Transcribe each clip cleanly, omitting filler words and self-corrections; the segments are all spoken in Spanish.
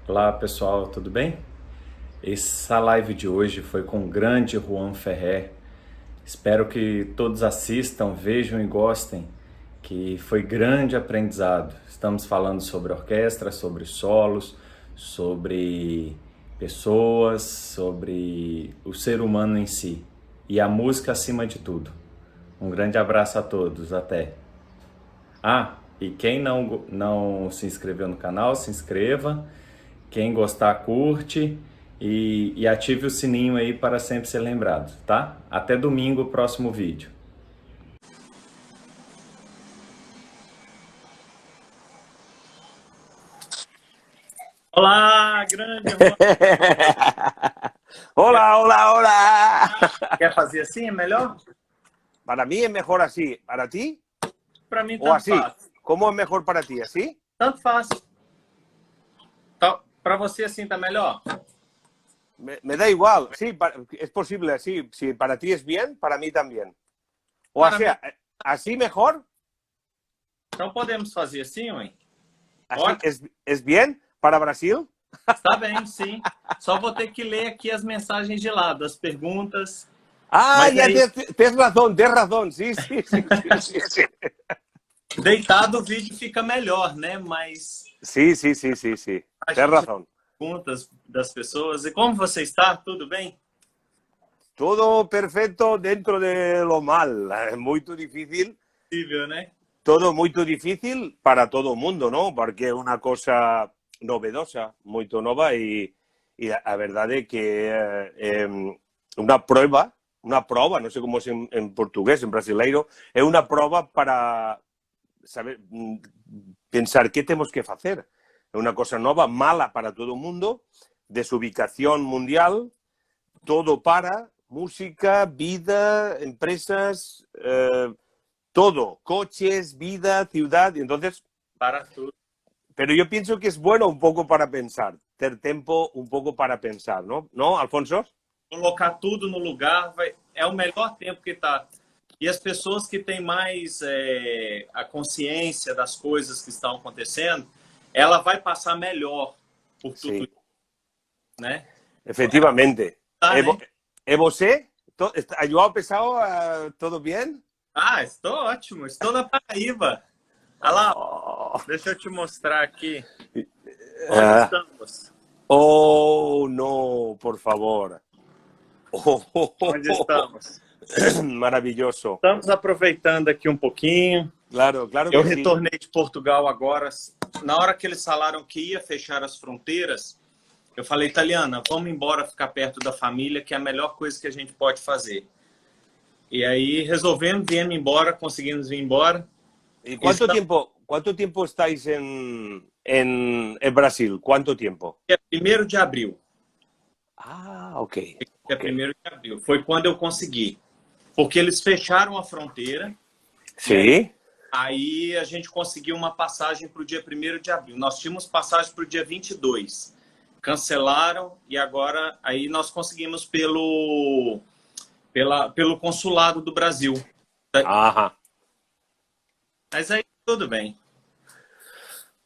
Olá pessoal, tudo bem? Essa live de hoje foi com o grande Juan Ferrer. Espero que todos assistam, vejam e gostem, que foi grande aprendizado. Estamos falando sobre orquestra, sobre solos, sobre pessoas, sobre o ser humano em si e a música acima de tudo. Um grande abraço a todos, até! Ah, e quem não se inscreveu no canal, se inscreva. Quem gostar, curte e ative o sininho aí para sempre ser lembrado, tá? Até domingo, próximo vídeo. Olá, grande Juan. Hola, hola, hola. Quer fazer assim? É melhor? Para mí es mejor así. ¿Para ti? Para mim, ¿O tanto así? faz. ¿Cómo es mejor para ti? ¿Así? Tanto faz. Tá, para você assim tá melhor? Me da igual. Sí, es posible así. Si para ti es bien, para mí también. O Para sea, mim, ¿así mejor? então podemos fazer assim, ué? ¿Así Ótimo, es bien para Brasil? está bem, sim. Só vou ter que ler aqui as mensagens de lado, as perguntas. Ah, Mas ya aí, tienes razón, tienes razón. Sí, sí, sí, sí, sí, sí. deitado o vídeo fica melhor, né? Mas Sí, sí, sí, sí, sí. a Tienes gente razón. perguntas das pessoas. E como você está? Tudo bem? Todo perfecto dentro de lo mal. Es muy difícil. Possível, né? Todo muy difícil para todo el mundo, ¿no? Porque es una cosa novedosa, muy nova y la verdad es que una prueba, no sé cómo es en portugués, en brasileiro, es una prueba para saber, pensar qué tenemos que hacer. Es una cosa nova, mala para todo el mundo, desubicación mundial, todo para música, vida, empresas, todo, coches, vida, ciudad, y entonces, Para tudo. pero yo pienso que es bueno un poco para pensar, tener tiempo un poco para pensar, ¿no? ¿No, Alfonso? Colocar tudo no lugar é o melhor tempo que está. E as pessoas que têm mais a consciência das coisas que estão acontecendo, ela vai passar melhor por tudo Sí, isso, né? efectivamente. Tá, né? ¿Você? ¿Joao Pessoa, todo bien? Ah, estou ótimo. Estou na Paraíba. Olha lá, Oh, deixa eu te mostrar aqui. Onde estamos? oh, no, por favor. Oh, oh, oh, Onde oh. estamos? Maravilloso. Estamos aproveitando aqui um pouquinho. Claro, claro Eu que sí. retornei de Portugal agora. Na hora que eles falaram que ia fechar as fronteiras, eu falei, Italiana, vamos embora ficar perto da família, que é a melhor coisa que a gente pode fazer. E aí resolvemos, viemos embora, conseguimos vir embora. ¿Y Estamos cuánto tiempo estáis en Brasil? ¿Cuánto tiempo? dia 1º de abril. Ah, ok, Dia ok. 1º de abril. Foi quando eu consegui. Porque eles fecharam a fronteira e Sí, aí a gente conseguiu uma passagem para o dia 1º de abril. Nós tínhamos passagem para o dia 22. Cancelaram e agora aí nós conseguimos pelo consulado do Brasil. ajá. Mas aí tudo bem.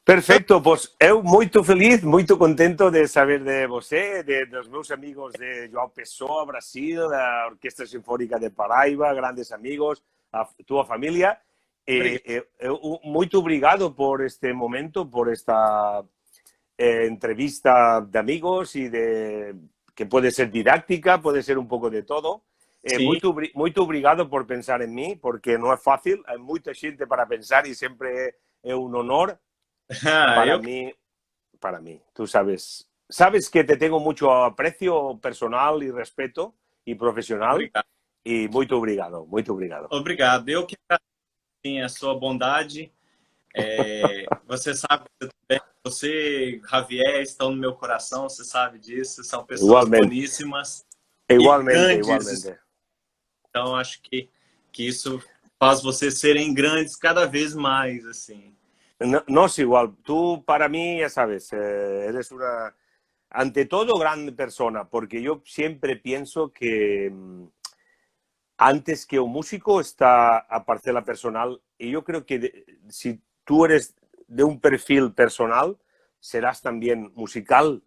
Perfecto, pues eu muito feliz, muito contento de saber de você, dos meus amigos de João Pessoa, Brasil, da Orquestra Sinfónica de Paraíba, grandes amigos, a tua família. Obrigado. Muito obrigado por este momento, por esta entrevista de amigos y que puede ser didáctica, puede ser un poco de todo. Sim. Muito obrigado por pensar en mí, porque no es fácil, hay mucha gente para pensar y siempre es un honor para Eu mí, para mí. Tú sabes que te tengo mucho aprecio personal y respeto y profesional obrigado. y muito obrigado, muito obrigado. Obrigado. Eu que agradeço a sua bondade. Você sabe que você, Javier, estão no meu coração, você sabe disso. São pessoas Igualmente, boníssimas e igualmente, grandes. igualmente. Então, acho que isso faz vocês serem grandes cada vez mais, assim. No, no es igual. Tú, para mí, ya sabes, eres una, ante todo, gran persona, porque yo siempre pienso que antes que un músico está a parcela personal, y yo creo que si tú eres de un perfil personal, serás también musical.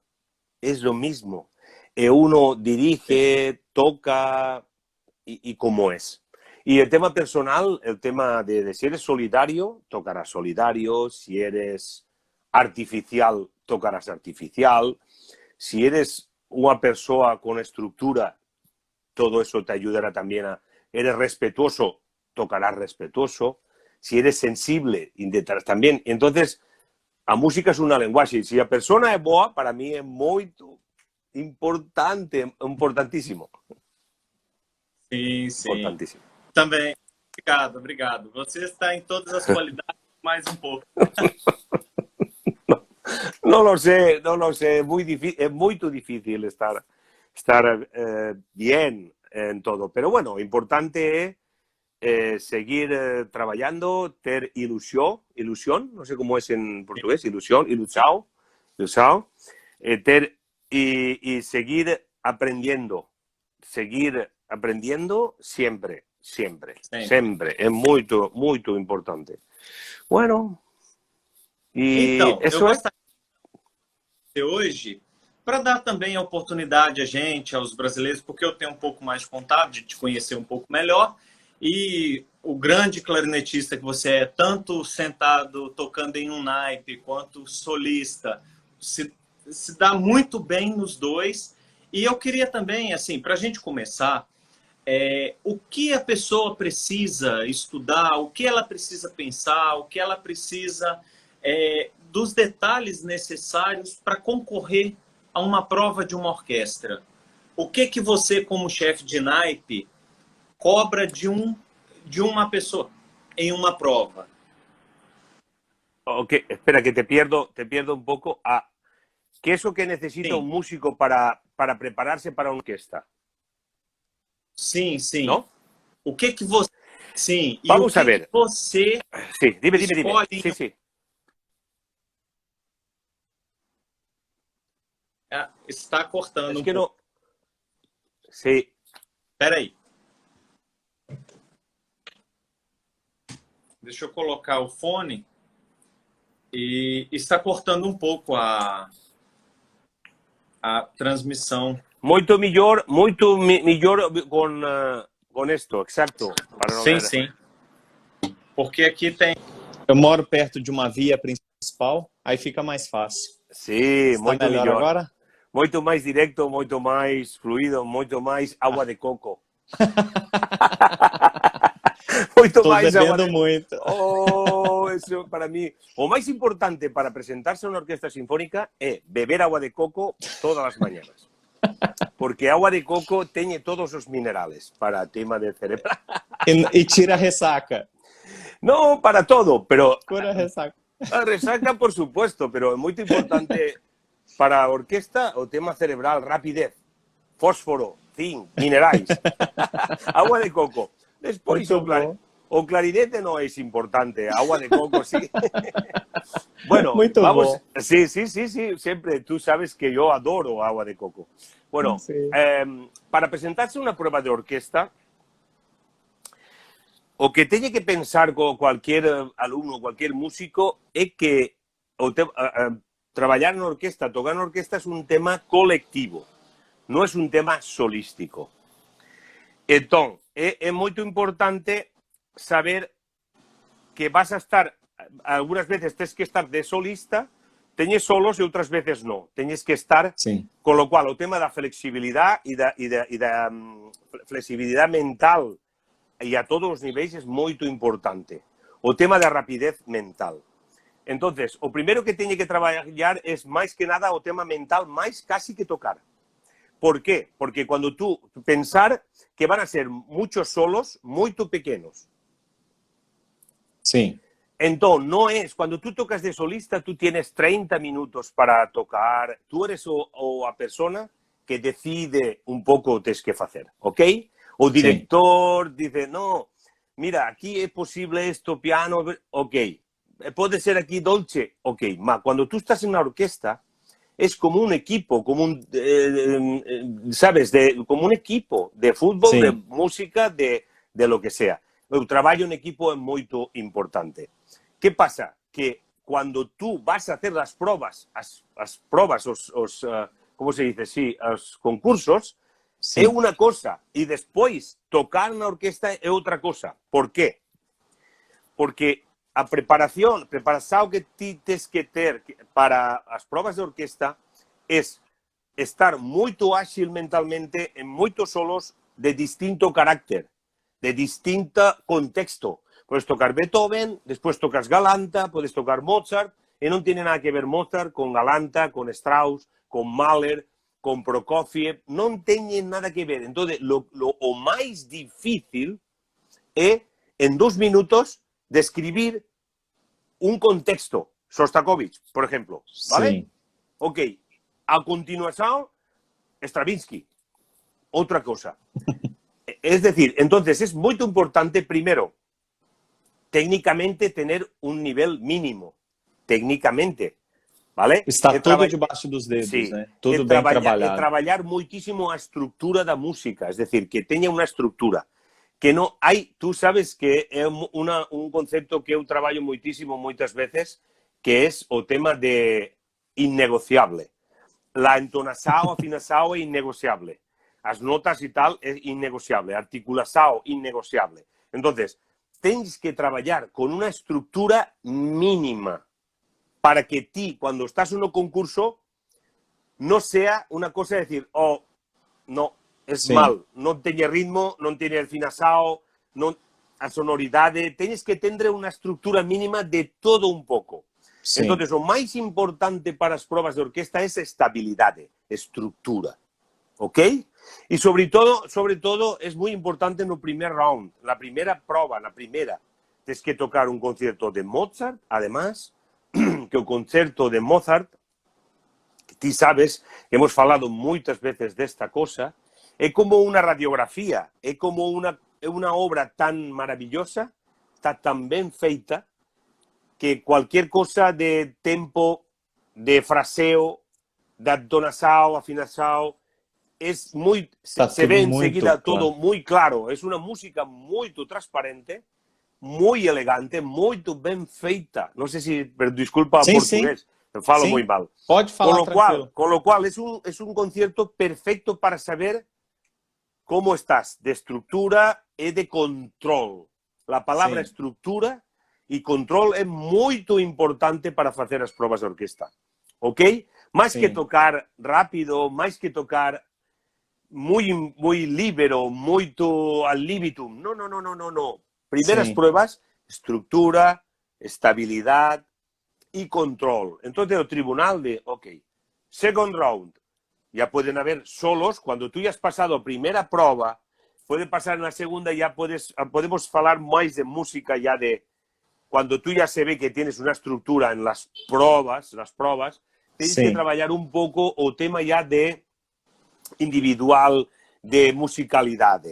Es lo mismo. Uno dirige, toca y cómo es. Y el tema personal, el tema de si eres solidario, tocarás solidario. Si eres artificial, tocarás artificial. Si eres una persona con estructura, todo eso te ayudará también a... Eres respetuoso, tocarás respetuoso. Si eres sensible, intentarás también. Entonces, a música es una lenguaje. Si la persona es boa, para mí es muy importante, importantísimo. Sim, sim. Importantísimo. Também. Obrigado, obrigado. Você está em todas as qualidades, mais um pouco. No lo sé, no lo sé. Es muy difícil estar bien en todo. Pero bueno, importante es seguir trabajando, tener ilusión, no sé cómo es en portugués, ilusión, ilusao, y seguir aprendiendo siempre, siempre, Sempre. siempre. Es muy importante. Bueno, e Então, eu isso é. gostaria de hoje para dar também a oportunidade a gente, aos brasileiros, porque eu tenho um pouco mais de contato, de te conhecer um pouco melhor. E o grande clarinetista que você é, tanto sentado tocando em um naipe quanto solista, se dá muito bem nos dois. E eu queria também, assim, para a gente começar, o que a pessoa precisa estudar, o que ela precisa pensar, o que ela precisa dos detalhes necessários para concorrer a uma prova de uma orquestra. O que você, como chefe de naipe, cobra de uma pessoa en una prueba? Ok, espera, que te pierdo un poco. ¿Qué es lo que necesita Sí. un músico para prepararse para una orquesta? Sim, sim. ¿No? O que você... Sim. Vamos e o a ver. que você Sí, dime. escolhe... Sí. Está cortando Es que pouco. no... Sí. Espera aí. Deixa eu colocar o fone. E está cortando um pouco a transmissão. Muito melhor con esto, exacto. Para no Sim, ver. sim. Porque aqui tem... Eu moro perto de uma via principal, aí fica mais fácil. Sí, Está muito melhor melhor. agora? Muito mais directo, muito mais fluido, muito mais água de coco. Muito Estou mais água bebendo de... muito. Oh, eso para mí. O más importante para presentarse a una orquesta sinfónica es beber agua de coco todas las mañanas. Porque agua de coco tiene todos los minerales para tema de cerebral. E tira a ressaca. No, para todo, pero Cura a ressaca. la resaca, por supuesto, pero es muy importante para a orquesta o tema cerebral, rapidez, fósforo, zinc, minerales, agua de coco. Después o clarinete no es importante, agua de coco sí. Bueno, Muito vamos. bom. Sí, siempre tú sabes que yo adoro agua de coco. Bueno, Sí. para presentarse una prueba de orquesta, o que tiene que pensar con cualquier alumno, cualquier músico, es que trabajar en orquesta, tocar en orquesta es un tema colectivo, no es un tema solístico. Entonces, es muy importante saber que vas a estar, algunas veces tienes que estar de solista, tienes solos y otras veces no. Tienes que estar, Sim. con lo cual, el tema de la flexibilidad y de flexibilidad mental y a todos los niveles es muy importante. O tema de rapidez mental. Entonces, o primero que tiene que trabajar es más que nada o tema mental, más casi que tocar. ¿Por qué? Porque cuando tú pensar que van a ser muchos solos muy pequeños. Sim. Entonces, no es, cuando tú tocas de solista, tú tienes 30 minutos para tocar, tú eres o a persona que decide un poco tienes que hacer, ¿ok? O director dice, no, mira, aquí es posible esto, piano, ok. Puede ser aquí dolce, ok. Ma cuando tú estás en una orquesta, es como un equipo, como un, ¿sabes? Como un equipo de fútbol, Sí. de música, de lo que sea. El trabajo en equipo es muy importante. ¿Qué pasa? Que cuando tú vas a hacer las pruebas, ¿cómo se dice? Sí, los concursos, Sim. es una cosa. Y después tocar en la orquesta es otra cosa. ¿Por qué? Porque a preparación que tienes que tener para las pruebas de orquesta es estar muy ágil mentalmente en muchos solos de distinto carácter, de distinto contexto. Puedes tocar Beethoven, después tocas Galanta, puedes tocar Mozart, y no tiene nada que ver Mozart con Galanta, con Strauss, con Mahler, con Prokofiev, no tiene nada que ver. Entonces, lo más difícil es, en 2 minutos, describir un contexto. Shostakovich, por ejemplo, ¿vale? Sim. Ok, a continuación, Stravinsky, otra cosa. Es decir, entonces es muy importante, primero, técnicamente tener un nivel mínimo, técnicamente, ¿vale? Está tudo debaixo dos dedos, sí, né? Tudo bem trabalhado. trabalhar muchísimo a estructura da música, es decir, que tenga una estructura. Que no hay, tú sabes que es un concepto que yo trabajo muchísimo muchas veces, que es el tema de innegociable. La entonación, afinación es innegociable. Las notas y tal es innegociable. Articulación, innegociable. Entonces, tienes que trabajar con una estructura mínima para que ti, cuando estás en un concurso, no sea una cosa de decir, oh, no, es Sí. mal, no tiene ritmo, no tiene el finasao, no a sonoridade, tienes que tener una estructura mínima de todo un poco. Sim. Entonces, lo más importante para las pruebas de orquesta es estabilidad, estructura, ¿ok? Y sobre todo es muy importante en el primer round, la primera prueba, tienes que tocar un concierto de Mozart, además, que el concierto de Mozart, tú sabes, hemos hablado muchas veces de esta cosa, es como una radiografía, es como una obra tan maravillosa, está tan bien feita, que cualquier cosa de tempo, de fraseo, de entonación, afinación, es muy, se ve enseguida todo muy claro. Es una música muy transparente, muy elegante, muy bien feita. No sé si, pero disculpa Sim, portugués, me falo muy mal. Pode falar tranquilo. Con lo cual es un concierto perfecto para saber cómo estás de estructura y de control. La palabra Sí. estructura y control es muy importante para hacer las pruebas de orquesta. ¿Ok? Más Sí. que tocar rápido, más que tocar muy libero, muy al libitum. No. Primeras Sí. pruebas, estructura, estabilidad y control. Entonces el tribunal de, ok, second round, ya pueden haber solos, cuando tú ya has pasado primera prueba, puede pasar en la segunda, ya podemos hablar más de música, ya de cuando tú ya se ve que tienes una estructura en las pruebas, tienes Sí. que trabajar un poco o tema ya de individual, de musicalidad,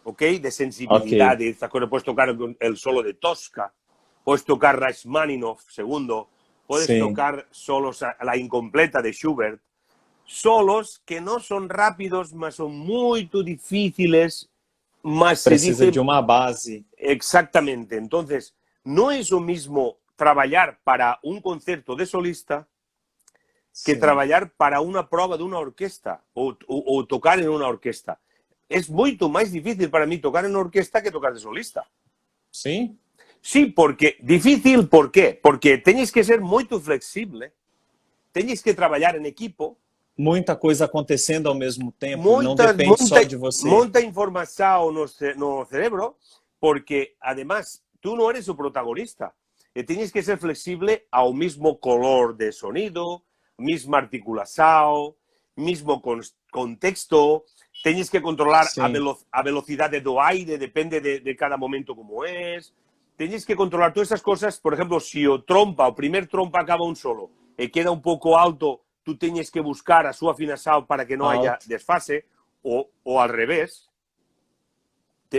¿ok? De sensibilidad. Ok. Puedes tocar el solo de Tosca, puedes tocar Rachmaninoff, segundo, puedes Sí. tocar solos, la incompleta de Schubert, solos que no son rápidos, mas son muy difíciles, mas se Precisa dice... de uma base. Exactamente. Entonces, no es lo mismo trabajar para un concierto de solista que Sim. trabajar para una prueba de una orquesta o tocar en una orquesta. Es mucho más difícil para mí tocar en una orquesta que tocar de solista. Sim? Sí, porque difícil, ¿por qué? Porque tenéis que ser muy flexible, tenéis que trabajar en equipo. Muita coisa acontecendo ao mesmo tempo, não depende só de você. Mucha información no cerebro, porque además tú no eres el protagonista. Tienes que ser flexible al mismo color de sonido, misma articulación, mismo contexto. Tienes que controlar Sí. a velocidad de aire, depende de cada momento como es. Tienes que controlar todas esas cosas. Por ejemplo, si o primer trompa acaba un solo y queda un poco alto, tú tienes que buscar a su afinación para que no haya desfase, o al revés.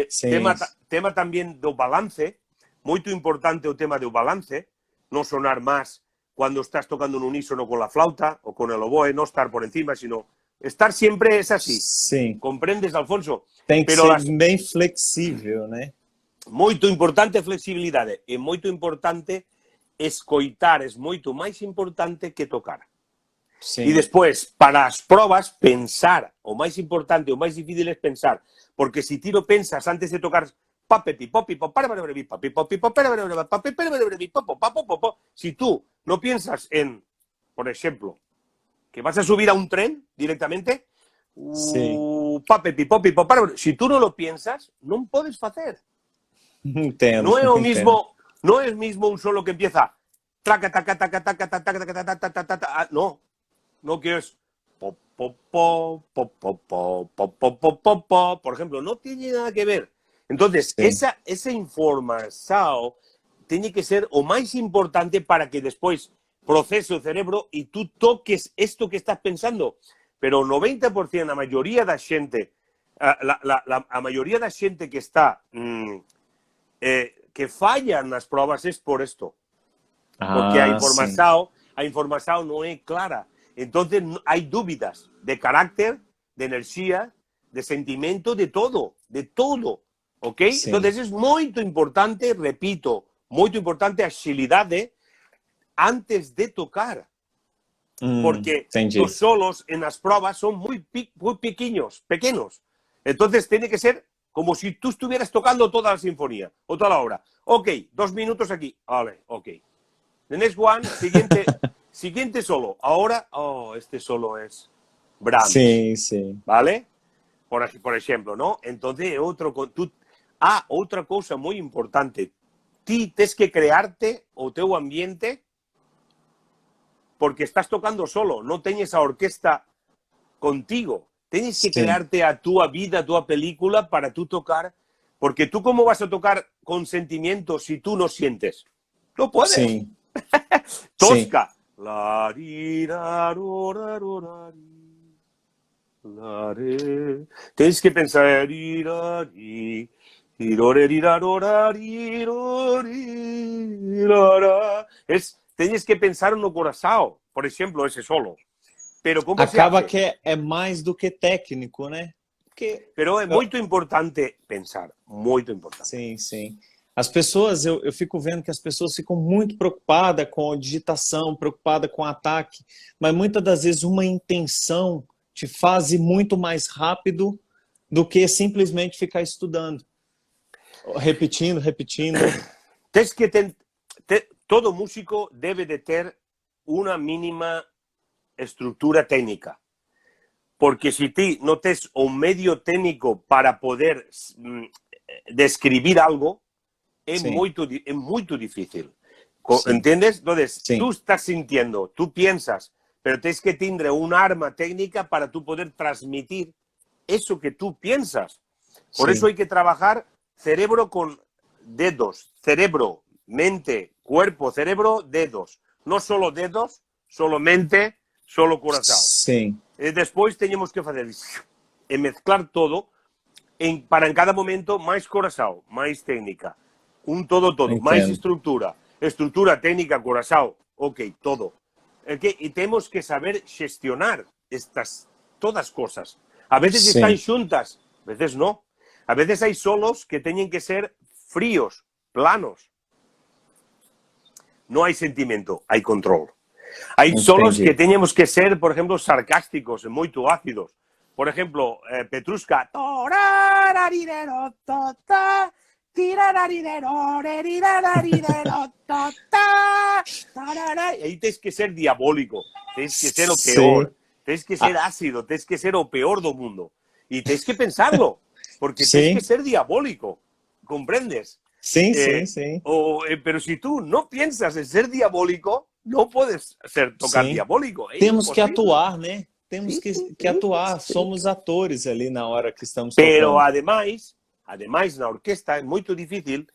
Sim. Tema también do balance, muy importante el tema del balance, no sonar más cuando estás tocando un unísono con la flauta o con el oboe, no estar por encima, sino estar siempre es así. Sim. ¿Comprendes, Alfonso? Tem que Pero ser bem flexível, né? muy importante flexibilidad y muy importante escoitar é moito máis importante que tocar. Sim. E despois, para as probas, pensar. O máis importante, o máis difícil é pensar. Porque se ti non pensas antes de tocar si tú no piensas en, por ejemplo, que vas a subir a un tren directamente, Sí. si tú no lo piensas, non podes facer. Entendo. No es lo entendo. mismo, no es mismo un solo que empieza traca, taca, taca, taca, taca, taca, taca, taca, taca, taca, taca. No, no que es po, po, po, po, po, po, po, po, po, po, po. Por ejemplo, no tiene nada que ver. Entonces, Sí. esa información tiene que ser o más importante para que después procese el cerebro y tú toques esto que estás pensando. Pero 90%, la mayoría de gente, la mayoría de gente que está que fallan las pruebas es por esto. Porque Ah, sim. a información no es clara. Entonces hay dúvidas de carácter, de energía, de sentimiento, de todo. ¿Ok? Sim. Entonces es muy importante, repito, muy importante agilidad antes de tocar. Porque Entendi. los solos en las pruebas son muy pequeños. Entonces tiene que ser como si tú estuvieras tocando toda la sinfonía o toda la obra. Ok, 2 minutos aquí. Vale, ok. The next one, siguiente solo. Ahora, este solo es Brahms. Sim, sim. ¿Vale? Por ejemplo, ¿no? Entonces, otra cosa muy importante. Ti tienes que crearte o teu ambiente porque estás tocando solo, no tienes a orquesta contigo. Tienes que Sim. crearte a tu vida, a tu película para tú tocar, porque tú cómo vas a tocar con sentimiento si tú no sientes. No puedes. Sim. Tosca. Tienes que pensar. Tienes que pensar no coração, por exemplo, esse solo. Pero como Acaba se hace? que é mais do que técnico, né? Porque, Pero é muito importante pensar, muito importante. sim, sim. As pessoas, eu fico vendo que as pessoas ficam muito preocupadas com a digitação, preocupadas com o ataque, mas muitas das vezes uma intenção te faz ir muito mais rápido do que simplesmente ficar estudando. Repetindo. Tens que todo músico debe de ter una mínima estructura técnica. Porque si ti no tens un medio técnico para poder describir algo, es Sí. muy difícil. Sí. ¿Entiendes? Entonces, Sí. tú estás sintiendo, tú piensas, pero tienes que tener un arma técnica para tú poder transmitir eso que tú piensas. Por Sí. eso hay que trabajar cerebro con dedos, cerebro, mente, cuerpo, cerebro, dedos. No solo dedos, solo mente, solo corazón. Sim. Después tenemos que hacer mezclar todo para en cada momento más corazón, más técnica. Un todo, Entendo. más estructura técnica, corazón, ok, todo. Y tenemos que saber gestionar estas todas cosas. A veces Sí. están juntas, a veces no. A veces hay solos que tienen que ser fríos, planos. No hay sentimiento, hay control. Hay Entendi. solos que tenemos que ser, por ejemplo, sarcásticos, muy ácidos. Por ejemplo, Petrushka. Ahí tienes que ser diabólico, tienes que ser lo peor, tienes que ser ácido, tienes que ser lo peor del mundo. Y tienes que pensarlo, porque Sí. tienes que ser diabólico, ¿comprendes? Sim, sim. Pero si tú no piensas en ser diabólico, no puedes tocar Sim. diabólico. É Temos que imposible. atuar, né? Temos que atuar. sim. Somos atores ali na hora que estamos Pero tocando. además na orquesta é muito difícil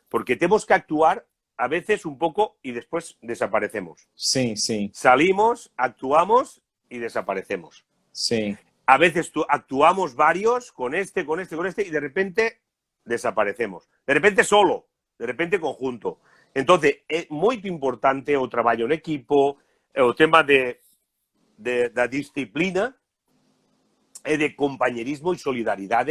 porque temos que actuar a veces un poco y después desaparecemos. Sim, sim, Salimos, actuamos y desaparecemos. sim. A veces actuamos varios con este y de repente desaparecemos. De repente solo, de repente conjunto. Entonces, es muy importante o trabajo en equipo, o tema de disciplina, de compañerismo y solidaridad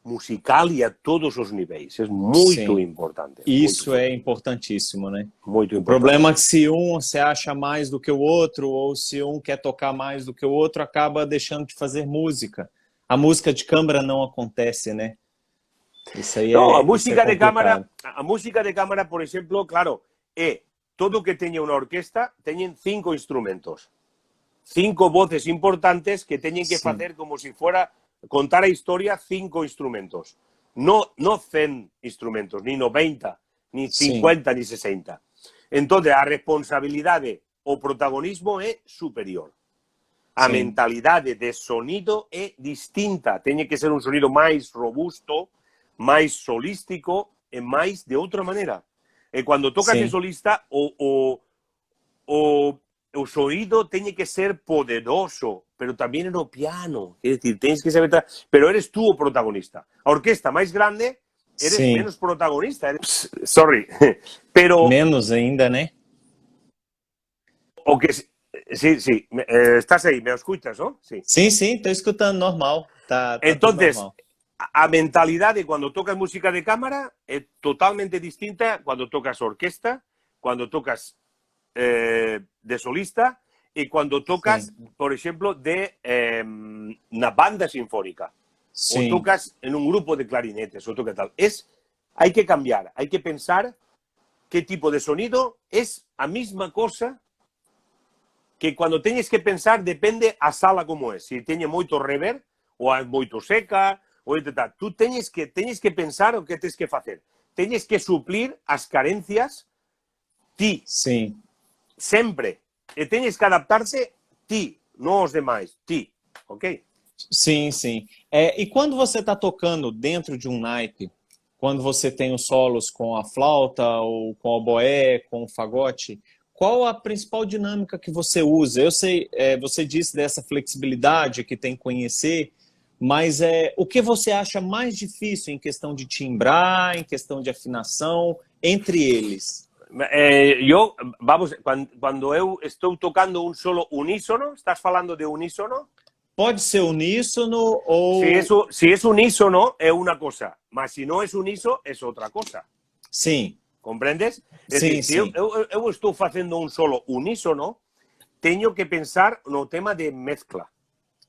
musical e a todos os níveis. É muito importante. Isso é importantíssimo, né? Muito importante. O problema é que se um se acha mais do que o outro, ou se um quer tocar mais do que o outro, acaba deixando de fazer música. A música de câmara não acontece, né? Isso aí a música de cámara, por exemplo, claro, é todo que teña unha orquesta, teñen 5 instrumentos. 5 voces importantes que teñen que facer como si fuera contar a historia 5 instrumentos. No 100 instrumentos, ni 90, ni 50, ni 60. Entonces, a responsabilidade, o protagonismo é superior. A mentalidade de sonido é distinta. Teñe que ser un sonido máis robusto, máis solístico e máis de outra maneira. E cando tocas de solista, o sonido teñe que ser poderoso, pero tamén no piano. É dicir, tens que saber... Pero eres tú o protagonista. A orquesta máis grande, eres menos protagonista. Sorry. Pero... Menos ainda, né? O que... Sí. Estás aí, me escutas, ¿no? Sim, estou escutando normal. Tá Entonces, normal. A mentalidade cando tocas música de cámara é totalmente distinta cando tocas orquesta, cando tocas de solista e cando tocas, por exemplo, na banda sinfónica. Ou tocas en un grupo de clarinetes, ou toca tal. Hai que cambiar, hai que pensar que tipo de sonido é a mesma cosa que cando teñes que pensar depende a sala como é. Se teñe moito reverb ou é moito seca, tú teñes que pensar o que tens que facer. Teñes que suplir as carencias ti. Sempre. E teñes que adaptarte ti, non os demais. Ti. Ok? Sim. E quando você está tocando dentro de um naipe, quando você tem os solos com a flauta, ou com o oboé, com o fagote, qual a principal dinâmica que você usa? Eu sei, você disse dessa flexibilidade que tem que conhecer, mas o que você acha mais difícil em questão de timbrar, em questão de afinação, entre eles? Quando eu estou tocando um solo unísono, estás falando de unísono? Pode ser unísono ou... Se é unísono, é uma coisa, mas se não é unísono, é outra coisa. Sim. Comprendes? Se eu estou fazendo um solo unísono, tenho que pensar no tema de mezcla.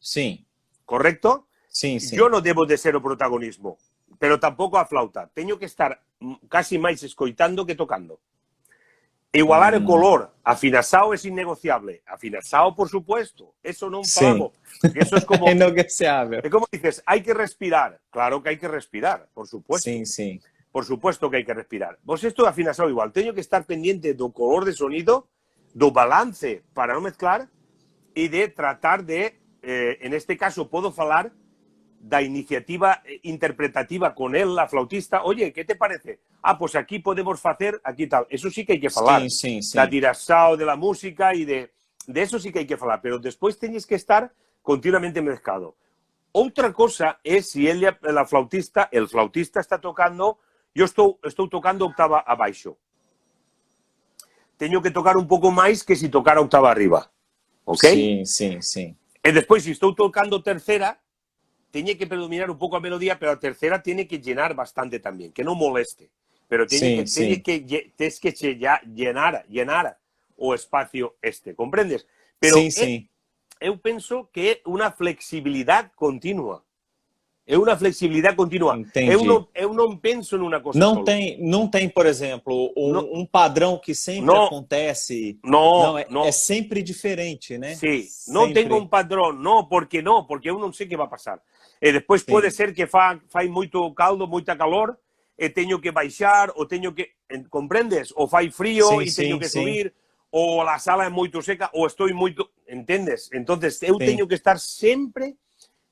Sim. Correcto? Sim. Yo no debo de ser o protagonismo, pero tampouco a flauta. Teño que estar casi máis escoitando que tocando. Igualar o color. Afinazao é innegociable. Afinazao, por supuesto. Eso non falamos. Eso es como... É negociável. É como dices, hai que respirar. Claro que hai que respirar, por supuesto. Sim. Por supuesto que hai que respirar. Vos isto é afinazao igual. Teño que estar pendiente do color de sonido, do balance para non mezclar e de tratar de, en este caso, podo falar da iniciativa interpretativa con él, la flautista. Oye, ¿qué te parece? Pues aquí podemos facer, aquí tal. Eso sí que hai que falar. Sí. Da tiraxao de la música e de eso sí que hai que falar. Pero despois teñes que estar continuamente mezclado. Outra cosa é se el flautista está tocando, yo estou tocando octava abaixo. Teño que tocar un pouco máis que se tocar octava arriba. Ok? Sim. E despois, se estou tocando tercera, tiene que predominar un poco a melodía, pero la tercera tiene que llenar bastante también, que no moleste. Pero tienes que llenar o espacio ¿comprendes? Pero eu penso que é una flexibilidad continua. É uma flexibilidade contínua. Eu não penso numa coisa não tem, por exemplo, um padrão que sempre acontece. É sempre diferente, né? Sim, não tenho um padrão, porque eu não sei o que vai passar. E depois pode ser que faz muito caldo, muita calor, e tenho que baixar, ou tenho que, compreendes? Ou faz frio e tenho que subir, ou a sala é muito seca, ou estou muito, entendes? Então, eu tenho que estar sempre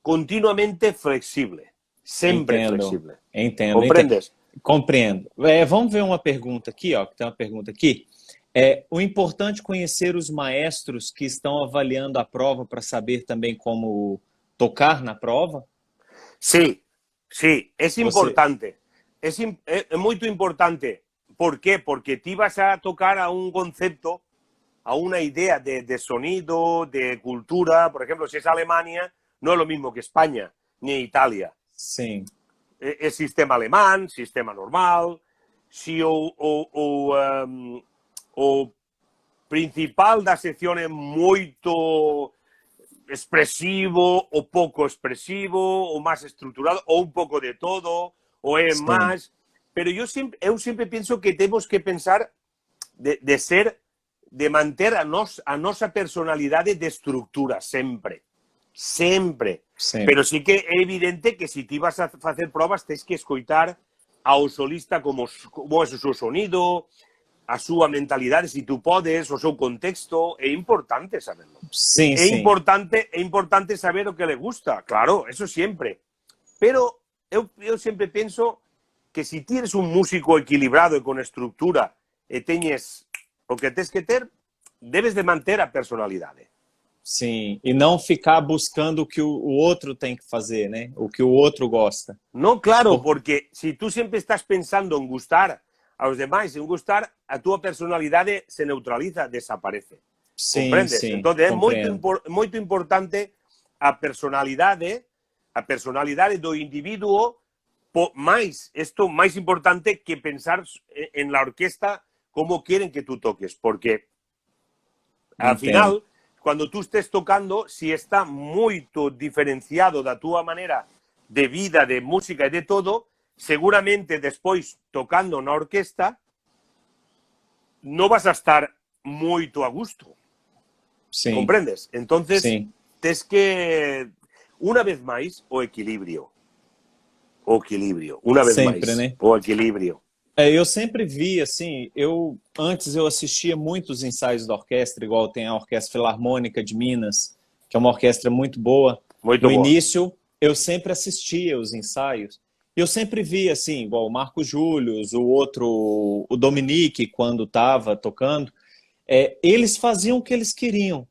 continuamente flexible. Sempre flexible. Entendo. Compreendes? Compreendo. Vamos ver uma pergunta aqui, ó, que tem uma pergunta aqui. O importante é conhecer os maestros que estão avaliando a prova para saber também como tocar na prova? Sim, é importante. É muito importante. ¿Por qué? Porque ti vas a tocar a un concepto, a una idea de sonido, de cultura. Por ejemplo, si es Alemania, no es lo mismo que España ni Italia. Sí. é sistema alemán, sistema normal, se o principal da sección é moito expresivo ou pouco expresivo, ou máis estruturado, ou un pouco de todo, ou é máis... Pero eu sempre penso que temos que pensar de manter a nosa personalidade de estructura, sempre. Sempre. Pero sí que é evidente que se ti vas a facer probas tens que escoitar ao solista como é o seu sonido, a súa mentalidade, se tú podes, o seu contexto, é importante saberlo. Sim, é importante saber o que le gusta, claro, eso sempre. Pero eu sempre penso que se ti eres un músico equilibrado e con estructura e teñes o que tens que ter, debes de manter a personalidade. Sim, e não ficar buscando o que o outro tem que fazer, né? O que o outro gosta. Non, claro, porque se tú sempre estás pensando en gustar aos demais, en gustar, a túa personalidade se neutraliza, desaparece. Sim, Comprendes? sim, Entón, é compreendo. moito importante a personalidade do individuo, máis importante que pensar en la orquesta como quieren que tú toques, porque al final, cuando tú estés tocando, si está moito diferenciado da túa maneira de vida, de música e de todo, seguramente despois tocando na orquesta non vas a estar moito a gusto. Sim. Comprendes? Entonces, Sim. tes que, unha vez máis, o equilibrio. Unha vez Sempre, máis, né? o equilibrio. Eu sempre vi, assim, antes eu assistia muitos ensaios da orquestra, igual tem a Orquestra Filarmônica de Minas, que é uma orquestra muito boa. Muito no boa. início, eu sempre assistia os ensaios. Eu sempre vi, assim, igual o Marco Július, o Dominique, quando estava tocando, eles faziam o que eles queriam,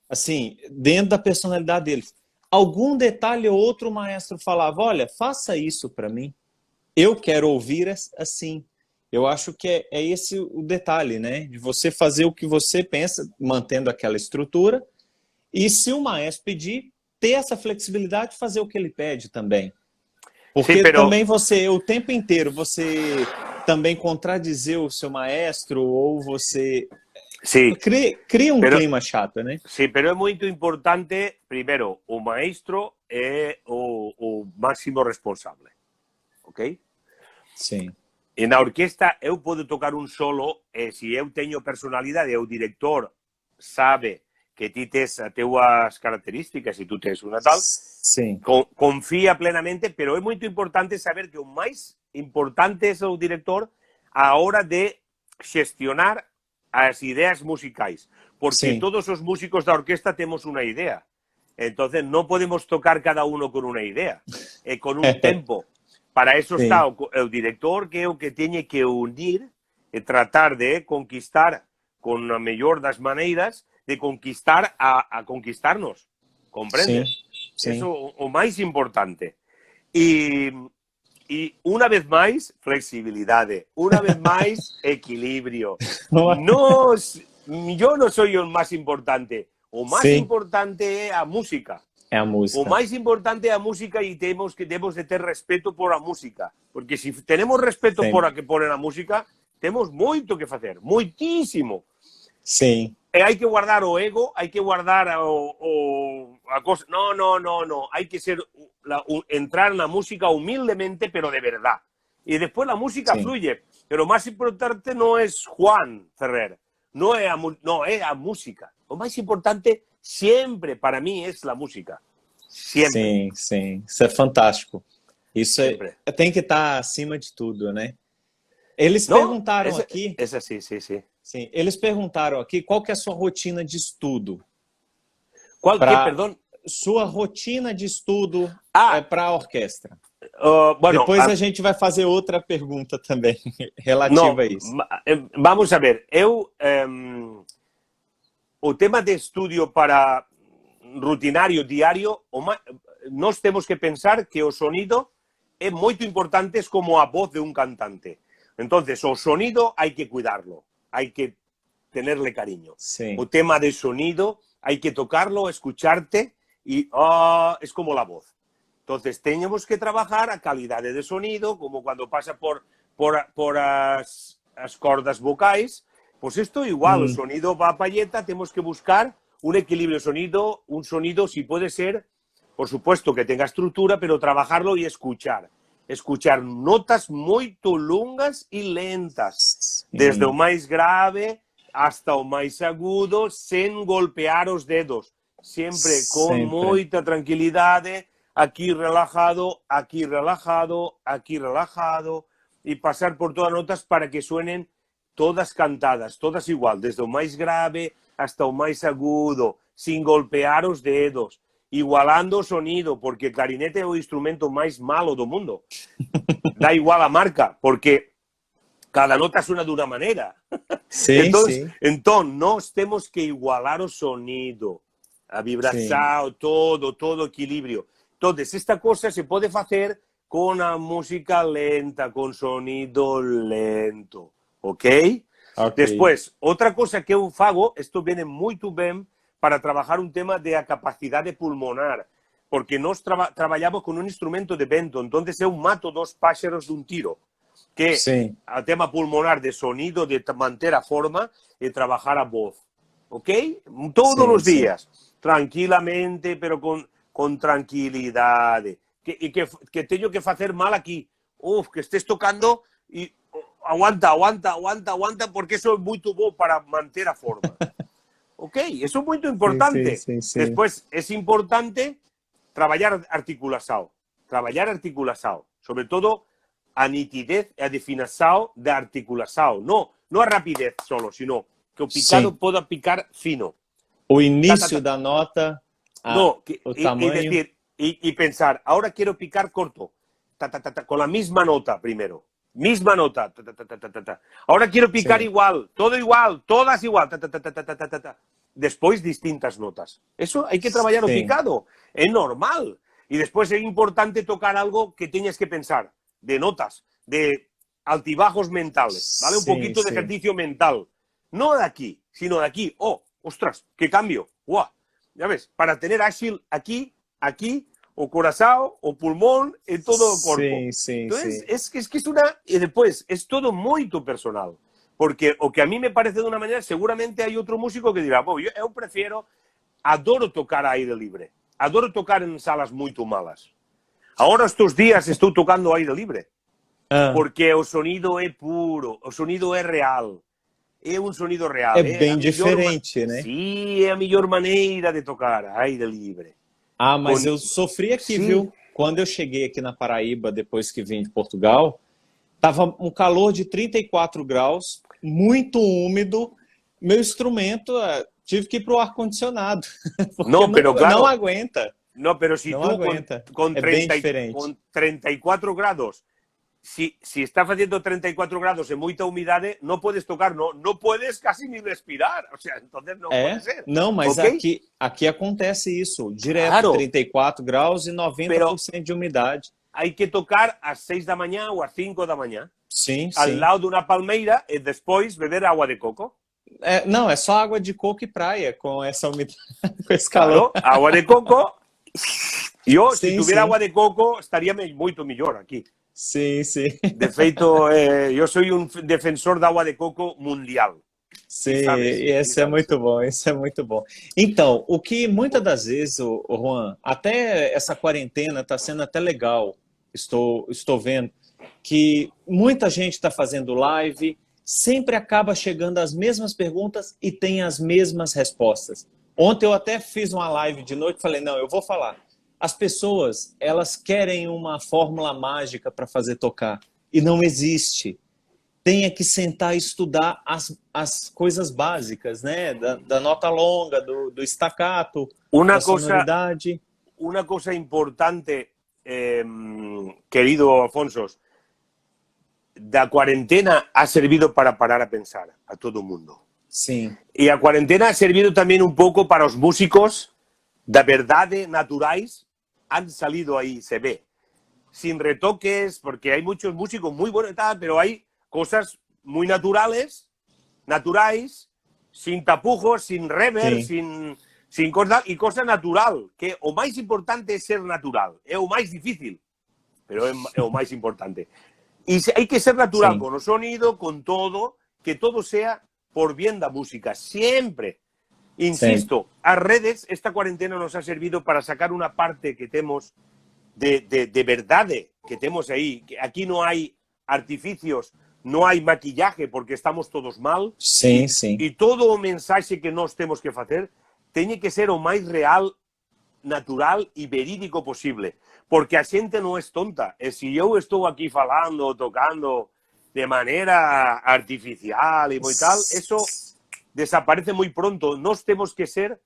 assim, dentro da personalidade deles. Algum detalhe ou outro o maestro falava, olha, faça isso para mim. Eu quero ouvir assim. Eu acho que é esse o detalhe, né? De você fazer o que você pensa, mantendo aquela estrutura, e se o maestro pedir, ter essa flexibilidade de fazer o que ele pede também. Porque também você, o tempo inteiro, você também contradizer o seu maestro, ou você cria um clima chato, né? Sim, pero é muito importante, primeiro, o maestro é o máximo responsável, ok? Sim. E na orquesta eu podo tocar un solo e se eu teño personalidade e o director sabe que ti tes as teuas características e tú tes unha tal, sim. Confía plenamente, pero é moito importante saber que o máis importante é o director a hora de xestionar as ideas musicais, porque todos os músicos da orquesta temos unha idea, entonces non podemos tocar cada uno con unha idea, e con un tempo. Para eso está o director, que é o que teñe que unir e tratar de conquistar con a mellor das maneiras de conquistar a conquistarnos, comprendes? Sim. Eso o máis importante. E unha vez máis, flexibilidade. Unha vez máis, equilibrio. Yo non soy o máis importante. O máis importante é a música. É a música. O máis importante é a música e debemos de ter respeto por a música. Porque se tenemos respeto por a que ponen a música, temos moito que facer. Moitísimo. Sim. E hai que guardar o ego, hai que guardar a cosa. No. Hai que entrar na música humildemente, pero de verdad. E despois a música fluye. Pero o máis importante non é Juan Ferrer. Non é a música. O máis importante sempre, para mim, é a música. Sempre. Sim. Isso é fantástico. Isso tem que estar acima de tudo, né? Eles perguntaram aqui... Sim, eles perguntaram aqui qual que é a sua rotina de estudo. Perdão? Sua rotina de estudo para a orquestra. Depois a gente vai fazer outra pergunta também, relativa a isso. Vamos a ver, o tema de estudio para rutinario, diario, nós temos que pensar que o sonido é moito importante como a voz de un cantante. Entonces, o sonido hai que cuidarlo. Hay que tenerle cariño. O tema de sonido, hay que tocarlo, escucharte y es como la voz. Entonces, tenemos que trabajar a calidad de sonido, como cuando pasa por as cordas vocais. Pues esto igual, el sonido va a payeta, tenemos que buscar un equilibrio sonido, un sonido, si puede ser, por supuesto, que tenga estructura, pero trabajarlo y escuchar. Escuchar notas muy longas y lentas, desde o más grave hasta o más agudo, sin golpear los dedos. Siempre con mucha tranquilidad, aquí relajado, aquí relajado, aquí relajado, y pasar por todas las notas para que suenen todas cantadas, todas igual, desde o más grave hasta o más agudo, sin golpear los dedos, igualando o sonido, porque el clarinete é o instrumento más malo do mundo. Da igual a marca, porque cada nota suena de una manera. Entonces, nós temos que igualar o sonido, a vibración, todo equilibrio. Entonces, esta cosa se puede hacer con a música lenta, con sonido lento, ¿ok? Después, otra cosa que eu fago, esto viene muy bien para trabajar un tema de a capacidade pulmonar, porque nós trabajamos con un instrumento de vento, entonces eu mato dos páxaros dun tiro, que a tema pulmonar de sonido, de manter a forma e trabajar a voz, ¿ok? Todos los días, tranquilamente, pero con tranquilidad. Que tengo que hacer mal aquí. Que estés tocando y aguanta, porque eso es muy bo para mantener a forma. Ok, eso es muy importante. Después, es importante trabajar articulación. Sobre todo a nitidez e a definición de articulación. No a rapidez solo, sino que o picado pueda picar fino. O inicio da nota, o tamanho. Y pensar, ahora quiero picar corto, con la misma nota primero. Misma nota. Ahora quiero picar igual, todas igual. Después distintas notas. Eso hay que trabajar o picado. Es normal. Y después es importante tocar algo que tienes que pensar, de notas, de altibajos mentales, ¿vale? Un poquito de ejercicio mental. No de aquí, sino de aquí. Oh, ostras, qué cambio. ¡Guau! Ya ves, para tener ágil aquí, o corazón, o pulmón, en todo el cuerpo. Entonces, es que es una... Y después, es todo muy personal. Porque o que a mí me parece de una manera, seguramente hay otro músico que dirá, yo prefiero, adoro tocar a aire libre. Adoro tocar en salas muy malas. Ahora estos días estoy tocando aire libre. Porque el sonido es puro, el sonido es real. É um sonido real. É bem diferente, né? Sim, é a melhor maneira de tocar, aire livre. Mas eu sofri aqui, viu? Quando eu cheguei aqui na Paraíba, depois que vim de Portugal, tava um calor de 34 graus, muito úmido. Meu instrumento, tive que ir pro ar-condicionado. Não aguenta. Não, pero se tu com 34 graus, si está haciendo 34 grados en mucha humedad, no puedes tocar, no puedes casi ni respirar. O sea, entonces no puede ser. Não, mas aqui acontece isso, direto, claro. 34 graus e 90% de umidade. Hay que tocar às 6 da manhã ou às 5 da manhã. Sim, al lado de uma palmeira e depois beber água de coco. Não, é só água de coco e praia com essa umidade, com esse calor. Claro, água de coco. Eu, se tivesse água de coco, estaria muito melhor aqui. Sim. De feito, eu sou defensor da água de coco mundial. Sim, esse é muito bom, Então, o que muitas das vezes, Juan, até essa quarentena está sendo até legal, estou vendo, que muita gente está fazendo live, sempre acaba chegando as mesmas perguntas e tem as mesmas respostas. Ontem eu até fiz uma live de noite e falei, não, eu vou falar. As pessoas, elas querem uma fórmula mágica para fazer tocar. E não existe. Tem que sentar e estudar as coisas básicas, né? Da nota longa, do staccato, da sonoridade. Uma coisa importante, querido Afonso, da quarentena ha servido para parar a pensar a todo mundo. Sim. E a quarentena ha servido também um pouco para os músicos da verdade naturais. Han salido ahí, se ve, sin retoques, porque hay muchos músicos muy buenos, pero hay cosas muy naturales, sin tapujos, sin reverb, sin cosa, y cosa natural, que o máis importante é ser natural, é o máis difícil, pero é o máis importante. E hai que ser natural con o sonido, con todo, que todo sea por bien da música, siempre. Insisto, as redes, esta cuarentena nos ha servido para sacar una parte que temos de verdade, que temos aí, que aquí non hai artificios, non hai maquillaje porque estamos todos mal. Sim, sim. E todo o mensaxe que nós temos que facer teñe que ser o máis real, natural e verídico posible. Porque a xente non é tonta. E se eu estou aquí falando, tocando de maneira artificial e moi tal, eso desaparece moi pronto. Nós temos que ser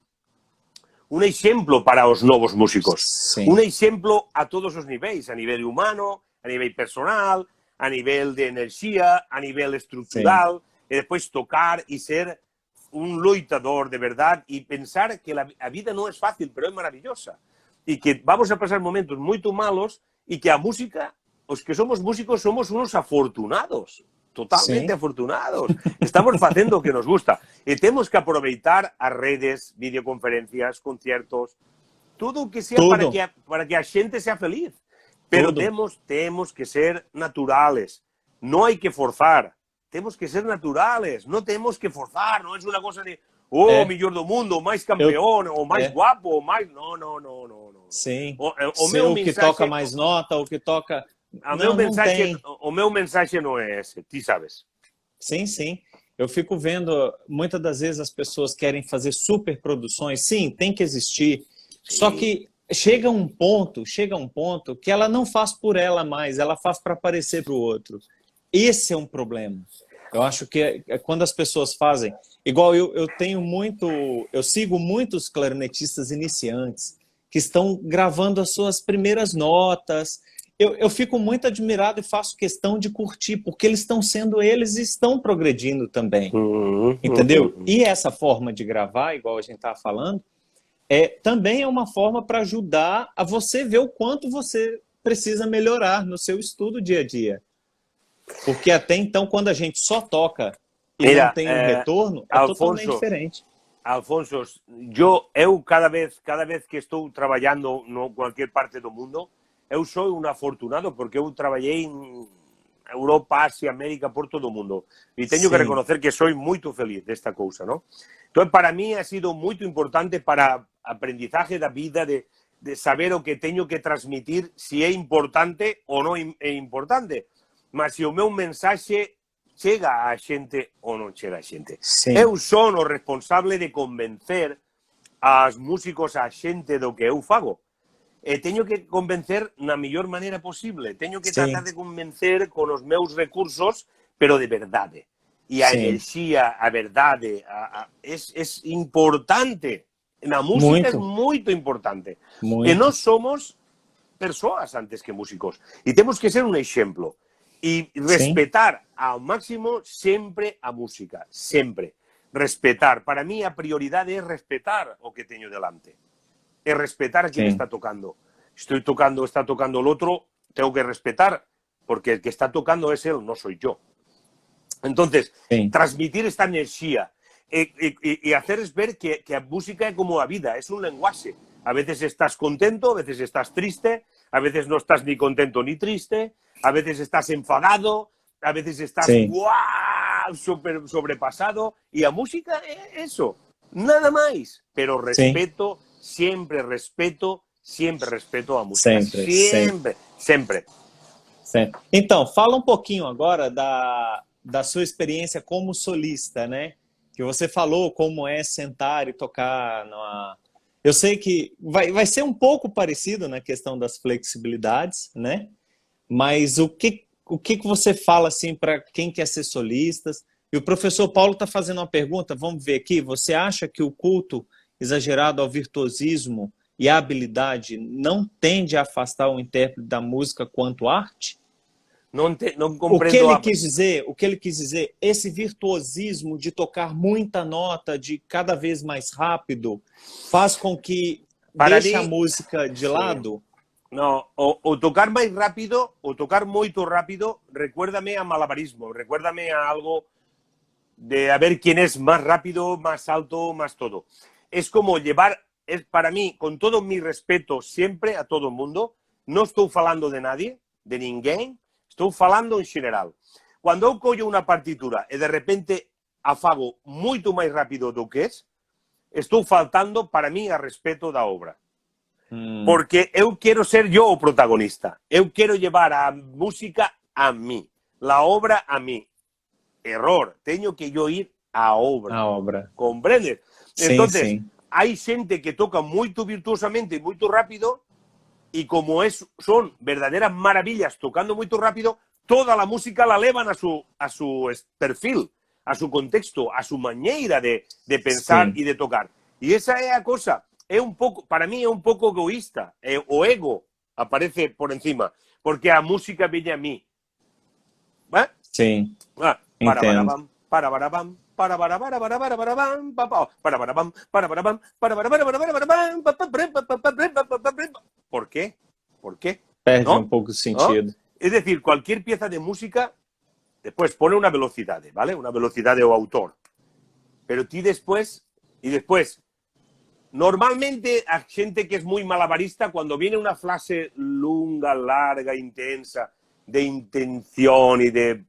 un exemplo para os novos músicos. Sim. Un exemplo a todos os niveis, a nivel humano, a nivel personal, a nivel de enerxía, a nivel estructural, e despois tocar e ser un loitador de verdad e pensar que a vida non é fácil, pero é maravillosa. E que vamos a pasar momentos moito malos e que a música, os que somos músicos, somos unos afortunados. Totalmente afortunados. Estamos facendo o que nos gusta. E temos que aproveitar as redes, videoconferencias, conciertos, tudo o que sea para que a xente sea feliz. Pero temos que ser naturales. Non hai que forzar. Temos que ser naturales. Non temos que forzar. Non é unha cosa de, o mellor do mundo, o máis campeón, o máis guapo, o máis... Non. Sim. O ser meu o que toca mais nota, o que toca... O meu mensaxe não é esse, tu sabes. Sim, sim. Eu fico vendo, muitas das vezes as pessoas querem fazer superproduções. Sim, tem que existir. Sim. Só que chega um ponto que ela não faz por ela mais, ela faz para aparecer para o outro. Esse é um problema. Eu acho que quando as pessoas fazem... Igual eu sigo muitos clarinetistas iniciantes que estão gravando as suas primeiras notas. Eu fico muito admirado e faço questão de curtir, porque eles estão sendo eles e estão progredindo também. Entendeu? E essa forma de gravar, igual a gente estava falando, também é uma forma para ajudar a você ver o quanto você precisa melhorar no seu estudo dia a dia. Porque até então, quando a gente só toca e não tem um retorno, Alfonso, totalmente diferente. Alfonso, eu cada vez que estou trabalhando em qualquer parte do mundo, eu sou um afortunado porque eu trabalhei em Europa, Ásia, América, por todo o mundo. E tenho que reconhecer que sou muito feliz desta coisa, não? Então, para mim, ha sido muito importante para aprendizaje da vida, de saber o que tenho que transmitir, se é importante ou não é importante. Mas se o meu mensaxe chega a xente ou non chega a xente. Sim. Eu sou o responsable de convencer aos músicos, a xente do que eu fago. E teño que convencer na mellor maneira posible. Teño que tratar de convencer con os meus recursos, pero de verdade. E a enerxía, a verdade, é importante. Na música é moito importante. E nós somos persoas antes que músicos. E temos que ser un exemplo. E respetar ao máximo sempre a música, sempre. Respetar. Para mí a prioridade é respetar o que teño delante. É respetar a quien está tocando. Está tocando el otro, tengo que respetar, porque el que está tocando es él, no soy yo. Entonces, transmitir esta enerxía e hacerles ver que a música é como a vida, es un lenguaje. A veces estás contento, a veces estás triste, a veces no estás ni contento ni triste, a veces estás enfadado, a veces estás super sobrepasado, e a música é eso, nada máis, pero respeto, sempre respeto a música, sempre. Então, fala um pouquinho agora da sua experiência como solista, né? Que você falou como é sentar e tocar numa... Eu sei que vai ser um pouco parecido na questão das flexibilidades, né? Mas o que você fala assim para quem quer ser solistas? E o professor Paulo está fazendo uma pergunta, vamos ver aqui. Você acha que o culto exagerado ao virtuosismo e à habilidade não tende a afastar o intérprete da música quanto arte? Não compreendo. O que ele quis dizer, esse virtuosismo de tocar muita nota, de cada vez mais rápido, faz com que deixe a música de lado? No, o tocar máis rápido, o tocar moito rápido, recuérdame a malabarismo, recuérdame a algo de a ver quién es más rápido, más alto, más todo. es como llevar, para mí, con todo mi respeto siempre a todo el mundo, no estoy falando de nadie, de ninguém, estoy falando en general. Cuando eu collo una partitura y de repente afago mucho más rápido do que es, estoy faltando para mí a respeto da obra. Porque eu quiero ser yo o protagonista. Eu quiero llevar a música a mí, la obra a mí. Error, tengo que yo ir a obra. A obra. Comprendes? Sim, Entonces, sim. hay gente que toca muy virtuosamente y muy rápido, y como son verdaderas maravillas tocando muy rápido, toda la música la elevan a su perfil, a su contexto, a su manera de pensar Sí. y de tocar. Y esa es la cosa. Es un poco, para mí es un poco egoísta, o ego aparece por encima, porque la música viene a mí. ¿Eh? Sim, Para entendo. para barabam, para barabam, ¿por qué? ¿Por qué? Perde ¿No? um pouco o ¿No? sentido. Es decir, cualquier pieza de música después pone una velocidad, ¿vale? Una velocidad de autor. Pero ti después, y después, normalmente a gente que es muy malabarista, cuando viene una frase lunga, larga, intensa, de intención y de...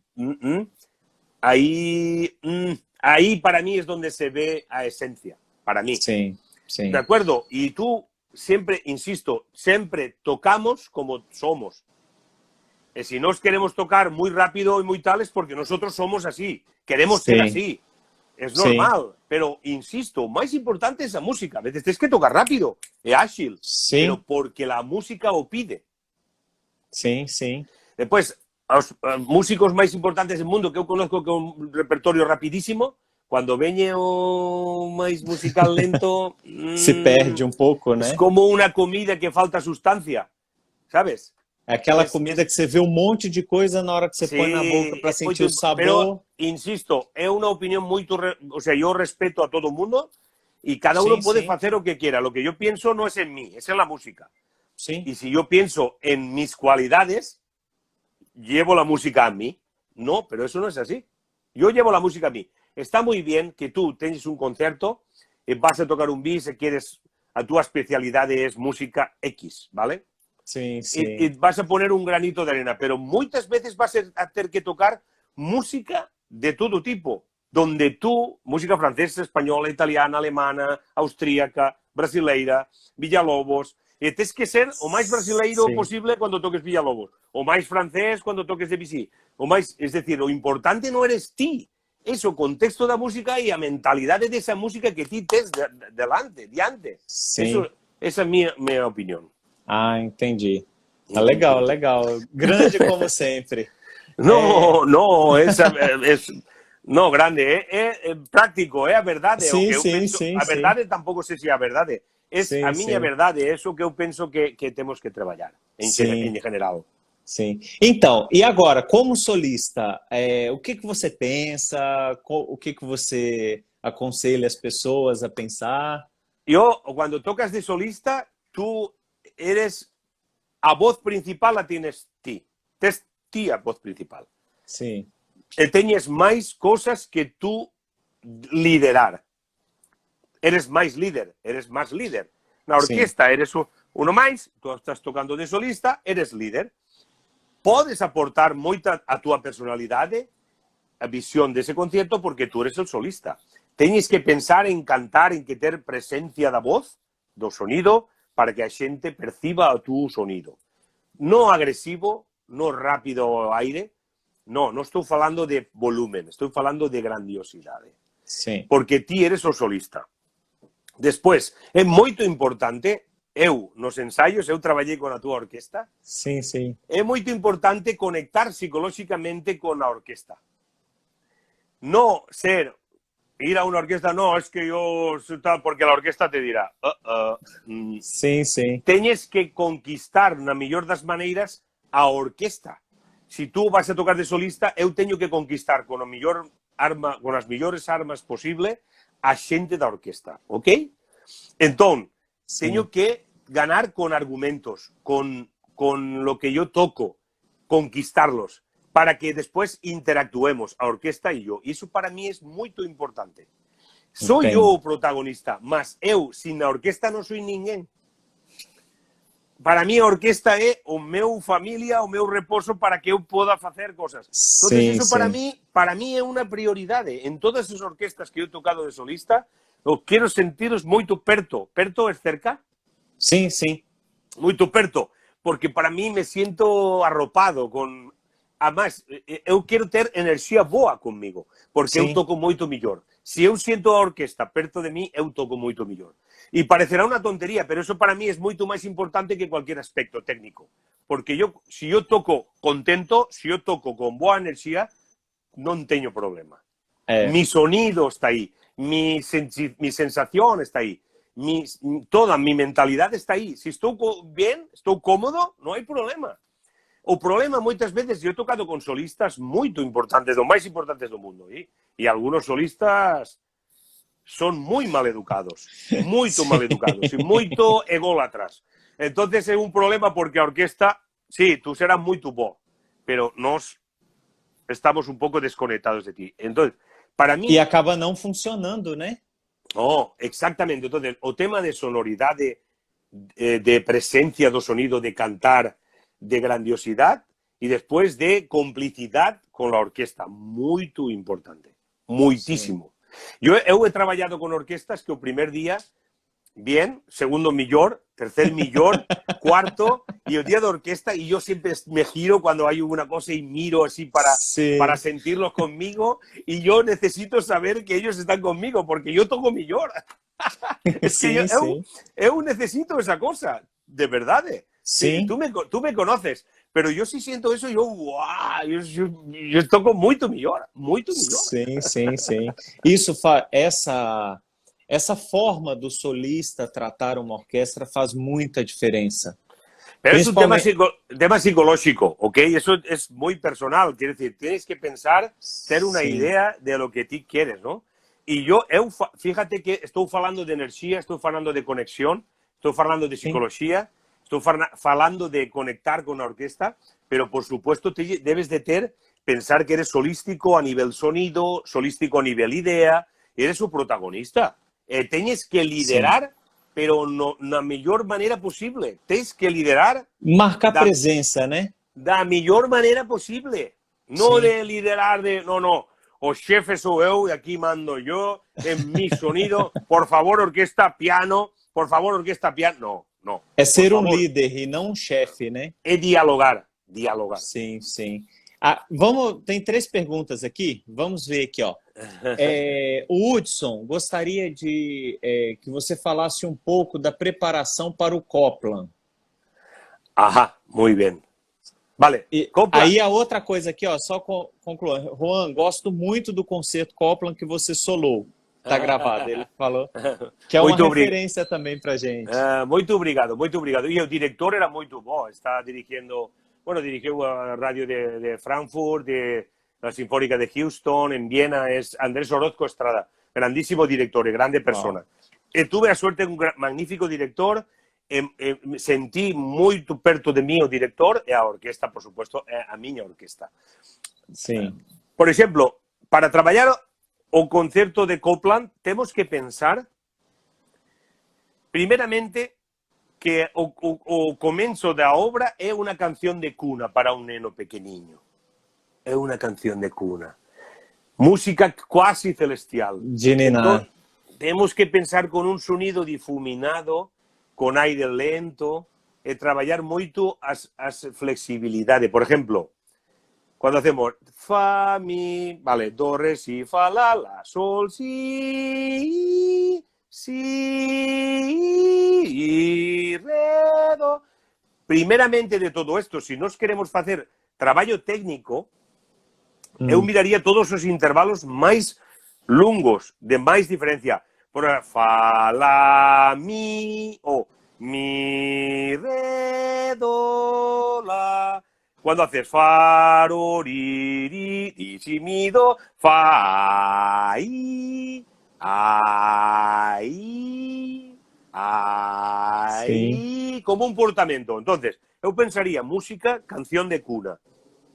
ahí para mí es donde se ve a esencia, para mí. Sim, sim. ¿De acuerdo? Y tú siempre, insisto, siempre tocamos como somos. Y si nos queremos tocar muy rápido y muy tal es porque nosotros somos así, queremos ser Sim, así. Es sim, normal, pero insisto, más importante es la música. A veces tienes que tocar rápido, es ágil, pero sim, porque la música lo pide. sim, sim. Después, los músicos más importantes del mundo que yo conozco con un repertorio rapidísimo, cuando viene un más musical lento, Se perde um pouco, es né? como una comida que falta sustancia, ¿sabes? É aquela Es, comida que você vê um monte de coisa na hora que você põe na boca sí, para es muy, sentir o pero sabor. insisto, es una opinión muy, o sea, yo respeto a todo el mundo y cada uno Sim, puede sim, hacer lo que quiera. Lo que yo pienso no es en mí, es en la música. sim. Y si yo pienso en mis cualidades, llevo la música a mí. No, pero eso no es así. Yo llevo la música a mí. Está muy bien que tú tengas un concierto, vas a tocar un bis, quieres, a tu especialidad es música X, ¿vale? Sim, Y sim. vas a poner un granito de arena, pero muchas veces vas a tener que tocar música de todo tipo, donde tú, música francesa, española, italiana, alemana, austríaca, brasileira, Villalobos, y tienes que ser o más brasileiro Sim. posible cuando toques Villalobos, o más francés cuando toques Debussy, o más, es decir, lo importante no eres ti, es o contexto da música y a mentalidade desa música que ti tes delante, diante. Sim. Eso, esa é minha opinión. Ah, entendi. Ah, legal, legal. Grande como sempre. No, no, no, grande, práctico, é a verdade, o Sim, que eu sim, penso, sim, a sim. verdade tampouco sei se é a verdade, é a Sim, miña sim. verdade, é isso que eu penso que temos que trabalhar, em Sim, general. sim. Então, e agora, como solista, o que que você pensa? O que que você aconselha as pessoas a pensar? Yo, cuando tocas de solista, tú eres, a voz principal la tienes ti, tes ti a voz principal. Sim, E teñes máis cosas que tú liderar. Eres máis líder, eres máis líder. Na sim, orquesta eres uno máis, tú estás tocando de solista, eres líder. Podes aportar moita a túa personalidade, a visión dese concierto, porque tú eres el solista. Teñes que pensar en cantar, en que ter presencia da voz, do sonido, para que a xente perciba o tu sonido. No agresivo, no rápido ao aire, no estou falando de volumen, estou falando de grandiosidade. sim, Porque ti eres o solista. Despois, é moito importante, eu, nos ensaios, eu traballei con a túa orquesta, sim, sim. é moito importante conectar psicolóxicamente con a orquesta. No ser, ir a una orquesta, no, es que yo, porque la orquesta te dirá, Sim, sim. teñes que conquistar na mellor das maneiras a orquesta. Si tú vas a tocar de solista, eu teño que conquistar con a mellor arma, con as mellores armas posible a xente da orquesta, ok? Entón, teño Sim, que ganar con argumentos, con lo que yo toco, conquistarlos, para que después interactuemos, a orquesta y yo. Y eso para mí es muy importante. Sou Entendo. eu o protagonista, mas eu, sin a orquesta, não sou ninguém. Para mí a orquesta é o meu familia, o meu reposo para que eu poda facer cosas. Entonces Sim, eso sim. para mí é unha prioridade. En todas as orquestas que eu he tocado de solista, eu quero sentiros moito perto. Perto é cerca? Sim, sim. Moito perto. Porque para mí me siento arropado con... Además, eu quero ter enerxía boa conmigo, porque eu Sim. toco moito millor. Se eu siento a orquesta perto de mí, eu toco moito millor. E parecerá unha tontería, pero eso para mí é moito máis importante que cualquier aspecto técnico. Porque se eu toco contento, se eu toco con boa enerxía, non teño problema. É. Mi sonido está aí, mi sensación está aí, toda mi mentalidade está aí. Se estou bien, estou cómodo, non hai problema. O problema, moitas veces, eu he tocado con solistas moito importantes, os máis importantes do mundo, e algunos solistas son moi mal educados, moito mal educados, e moito ególatras. Entonces é un problema porque a orquesta, sí, tú serás moito bo, pero nós estamos un pouco desconectados de ti. Entonces, para mí... E acaba não funcionando, né? Oh, exactamente. Entonces, o tema de sonoridade, de presencia do sonido, de cantar, de grandiosidade e despois de complicidade con a orquesta. Moito importante. Moitísimo. Eu he traballado con orquestas que o primer día, bien, segundo millor, tercer millor, cuarto, e o día da orquesta, e eu sempre me giro cando hai unha cosa e miro así para sentirlos conmigo, e eu necesito saber que ellos están conmigo, porque eu toco millor. Es que eu necesito esa cosa, de verdade. Sim. Tú me conoces, pero yo sí siento eso, wow, yo toco moito millor, moito millor. Sim, sim, sim. Essa forma do solista tratar uma orquestra faz muita diferença. Pero es un tema psicológico, ¿ok? Eso es muy personal, quiere decir, tienes que pensar, tener una idea de lo que tú quieres, ¿no? Y fíjate que estoy hablando de energía, estoy hablando de conexión, estoy hablando de psicología, estoy hablando de conectar con la orquesta, pero por supuesto debes de pensar que eres solístico a nivel sonido, solístico a nivel idea, eres su protagonista. Tienes que liderar, pero no la mejor manera posible. Tienes que liderar. Marcar presença, né? Da mejor manera posible. No de liderar no. O jefe soy yo y aquí mando yo en mi sonido. Por favor, orquesta, piano. Por favor, orquesta, piano. No. É ser um líder e não um chefe, né? É dialogar. Sim, sim. Tem 3 perguntas aqui. Vamos ver aqui, ó. O Hudson gostaria de que você falasse um pouco da preparação para o Copland. Ajá, muy bien. Vale. Aí a outra coisa aqui, ó, só concluindo. Juan, gosto muito do concerto Copland que você solou. Tá gravado, ele falou que é uma referência também pra gente. Muito obrigado. E o diretor era muito bom, está dirigiu a rádio de Frankfurt, de la Sinfónica de Houston, en Viena, es Andrés Orozco Estrada, grandísimo director e grande persona. Wow. Tuve a suerte de un magnífico director, sentí muito perto de mí o director e a orquesta, por supuesto, a miña orquesta. Sim. Por exemplo, para traballar o concerto de Copland, temos que pensar, primeramente, que o comienzo da obra é unha canción de cuna para un neno pequeniño. É unha canción de cuna. Música quasi celestial. Entón, temos que pensar con un sonido difuminado, con aire lento, e traballar moito as flexibilidade. Por exemplo, cuando hacemos fa, mi, vale, do, re, si, fa, la, sol, si, re, do. Primeramente de todo esto, si nos queremos facer traballo técnico, eu miraría todos os intervalos máis longos, de máis diferencia. Por fa, la, mi, o mi, re, do, la. Cuando haces fa, ro, ri, ri, si, mi, do, fa, i, como un portamento. Entonces, eu pensaría música, canción de cuna,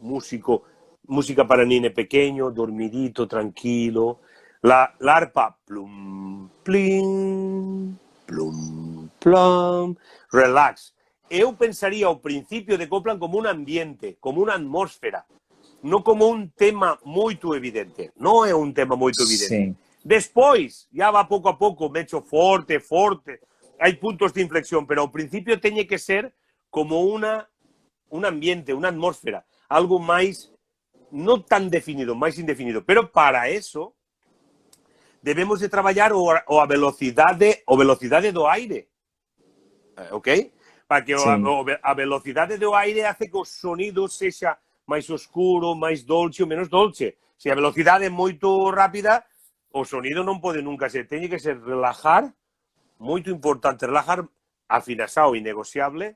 música para nene pequeño, dormidito, tranquilo. La arpa, plum, plim, plum, plum, relax. Eu pensaria ao principio de Copland como un ambiente, como unha atmósfera, non como un tema moito evidente. Non é un tema moito evidente. Sim. Despois, já va pouco a pouco, mecho forte, forte, hai puntos de inflexión, pero ao principio teñe que ser como un ambiente, unha atmósfera, algo máis, non tan definido, máis indefinido. Pero para eso, debemos de traballar a velocidade do aire. Ok? Para que a velocidade do aire hace que o sonido sexa máis oscuro, máis dolce ou menos dolce. Se a velocidade é moito rápida, o sonido non pode nunca ser. Teñe que ser relajar, moito importante, relajar, afinasado e negociable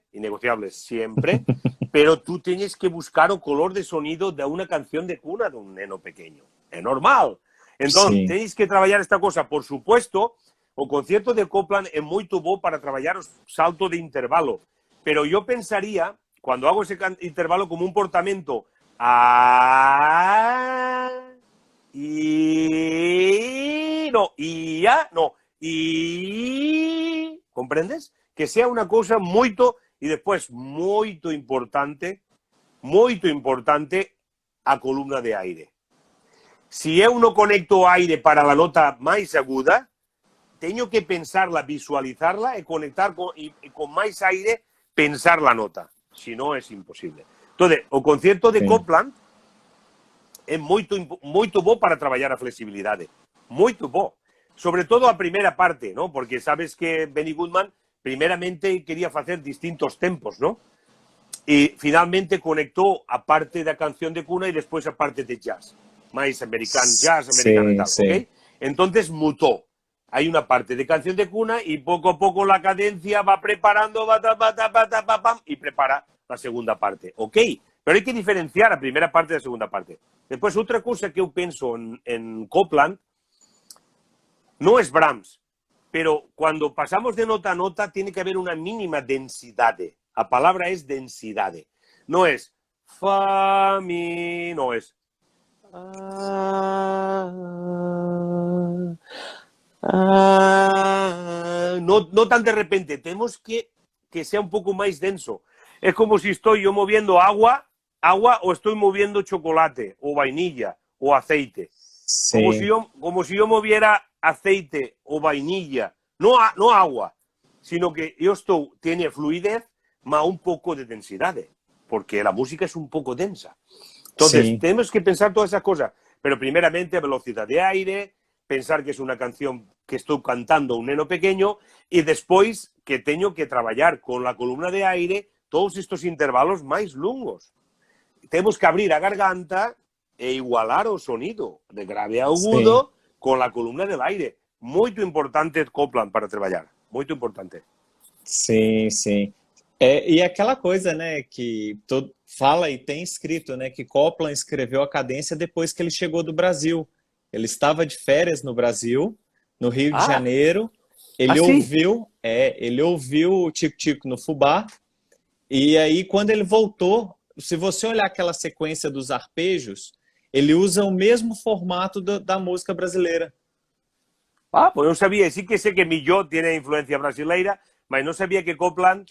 sempre, pero tú teñes que buscar o color de sonido de unha canción de cuna dun neno pequeño. É normal. Entón, tenéis que traballar esta cosa. Por supuesto, o concierto de Copland é moito bo para traballar o salto de intervalo, pero yo pensaría, cuando hago ese intervalo, como un portamento comprendes? Que sea unha cousa moito, e despois moito importante, a columna de aire. Si eu non conecto o aire para a nota máis aguda, teño que pensarla, visualizarla e conectar con máis aire, pensar la nota. Si non, é imposible. Entón, o concierto de Copland é moito bo para traballar a flexibilidade. Moito bo. Sobre todo a primeira parte, ¿no? Porque sabes que Benny Goodman primeramente quería facer distintos tempos, ¿no? E finalmente conectou a parte da canción de cuna e despois a parte de jazz. Máis jazz americano e tal, ¿ok? Entonces mutou. Hay una parte de canción de cuna y poco a poco la cadencia va preparando y prepara la segunda parte. Ok, pero hay que diferenciar la primera parte de la segunda parte. Después, otra cosa que yo pienso en Copland no es Brahms, pero cuando pasamos de nota a nota tiene que haber una mínima densidad. La palabra es densidad. No es fa, mi, no es no tan de repente, tenemos que sea un poco más denso. Es como si estoy yo moviendo agua o estoy moviendo chocolate o vainilla o aceite. Como si yo moviera aceite o vainilla, no agua, sino que tiene fluidez más un poco de densidad, porque la música es un poco densa. Entonces, tenemos que pensar todas esas cosas, pero primeramente velocidad de aire, pensar que es una canción que estoy cantando un neno pequeño y después que tengo que trabajar con la columna de aire todos estos intervalos más longos. Tenemos que abrir a garganta e igualar o sonido de grave a agudo con la columna del aire. Muy importante Copland para trabalhar, muito importante. Sim, sim. E aquela coisa, né, que fala e tem escrito, né, que Copland escreveu a cadência depois que ele chegou do Brasil. Ele estava de férias no Brasil, no Rio de Janeiro. Ele ouviu o Tico-Tico no fubá. E aí, quando ele voltou, se você olhar aquela sequência dos arpejos, ele usa o mesmo formato da música brasileira. Pues no sabía. Sí que sé que Milhaud tiene influencia brasileira, mas no sabía que Copland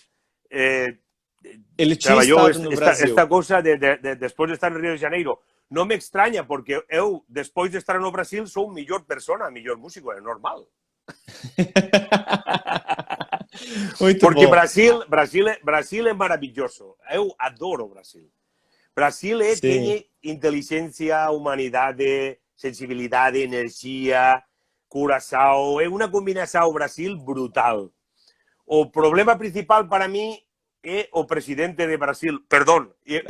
ele tinha estado no Brasil. Esta cosa después de estar en Río de Janeiro. No me extraña, porque eu, despois de estar no Brasil, sou mellor persona, mellor músico, é normal. Muito porque bom. Brasil é maravilloso. Eu adoro Brasil. Brasil tem inteligência, humanidade, sensibilidade, energia, curaçao. É uma combinação Brasil brutal. O problema principal para mí é o presidente de Brasil, perdón, de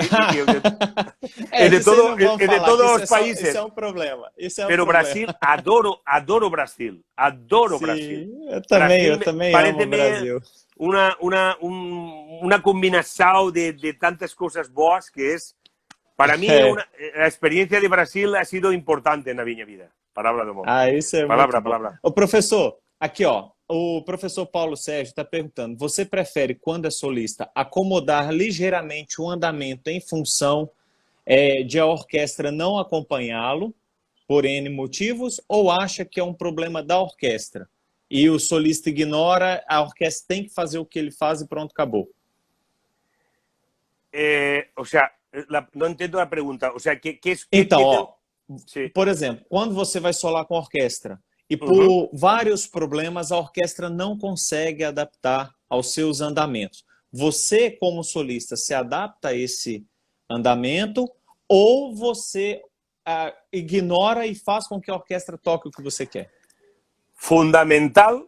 todos os países. Isso é um problema. Pero Brasil, adoro Brasil. Adoro Brasil. Eu também amo Brasil. Uma combinação de tantas coisas boas que é, para mim, a experiência de Brasil ha sido importante na minha vida. Palavra do mundo. Isso é palavra. Ô, professor, aqui, ó. O professor Paulo Sérgio está perguntando, você prefere, quando é solista, acomodar ligeiramente o andamento em função de a orquestra não acompanhá-lo, por N motivos, ou acha que é um problema da orquestra? E o solista ignora, a orquestra tem que fazer o que ele faz e pronto, acabou. O sea, no entiendo la pregunta. O sea, ¿qué es? Então, ó, Sí. por exemplo, quando você vai solar com a orquestra e por vários problemas a orquestra não consegue adaptar aos seus andamentos, você, como solista, se adapta a esse andamento ou você ignora e faz com que a orquestra toque o que você quer? Fundamental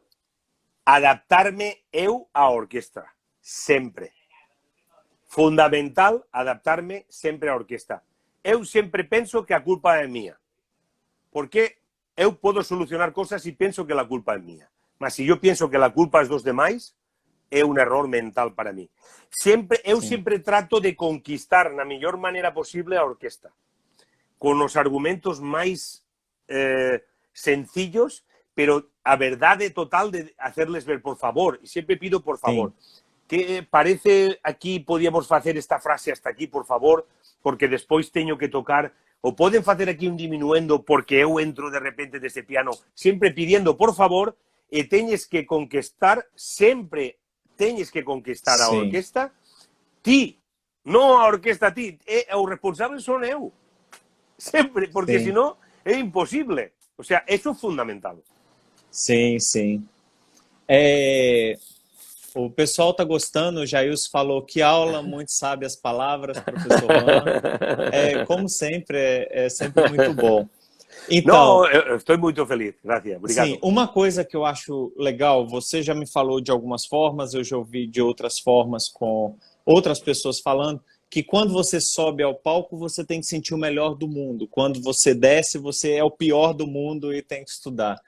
adaptarme eu à orquestra, sempre. Fundamental adaptarme sempre à orquestra. Eu sempre penso que a culpa é minha. Porque eu podo solucionar cosas e penso que a culpa é minha. Mas se eu penso que a culpa é dos demais, é um error mental para mim. Eu sempre trato de conquistar na melhor maneira possível a orquestra. Com os argumentos mais sencillos, pero a verdade total de hacerles ver, por favor, e sempre pido por favor, que parece aquí podíamos facer esta frase hasta aquí, por favor, porque despois teño que tocar, ou poden facer aquí un diminuendo porque eu entro de repente deste piano, sempre pidiendo por favor, e teñes que conquistar, sempre teñes que conquistar a orquesta, ti, non a orquesta ti, o responsable son eu, sempre, porque senón é imposible. O sea, eso é fundamental. Sim, sim. O pessoal está gostando, o Jailson falou que aula, muito sabe as palavras, professor Juan. Como sempre, é sempre muito bom. Então, não, eu estou muito feliz, graças, obrigado. Sim, uma coisa que eu acho legal, você já me falou de algumas formas, eu já ouvi de outras formas com outras pessoas falando, que quando você sobe ao palco, você tem que sentir o melhor do mundo. Quando você desce, você é o pior do mundo e tem que estudar.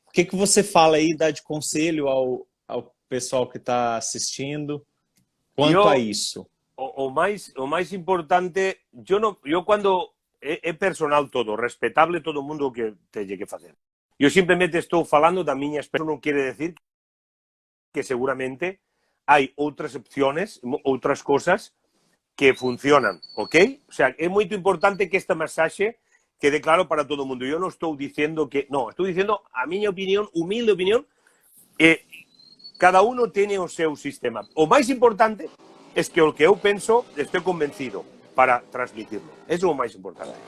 O que você fala aí, dá de conselho ao pessoal que está assistindo quanto a isso? O mais importante, eu quando é personal todo, respetable todo mundo que tenha que fazer. Eu simplesmente estou falando da minha experiência, não quer dizer que seguramente há outras opções, outras coisas que funcionam, ok? O sea, é muito importante que esta mensagem quede claro para todo mundo. Eu não estou dizendo que... Não, estou dizendo a minha opinião, humilde opinião, cada um tem o seu sistema. O mais importante é que o que eu penso, estou convencido para transmitirlo. Eso es lo más importante.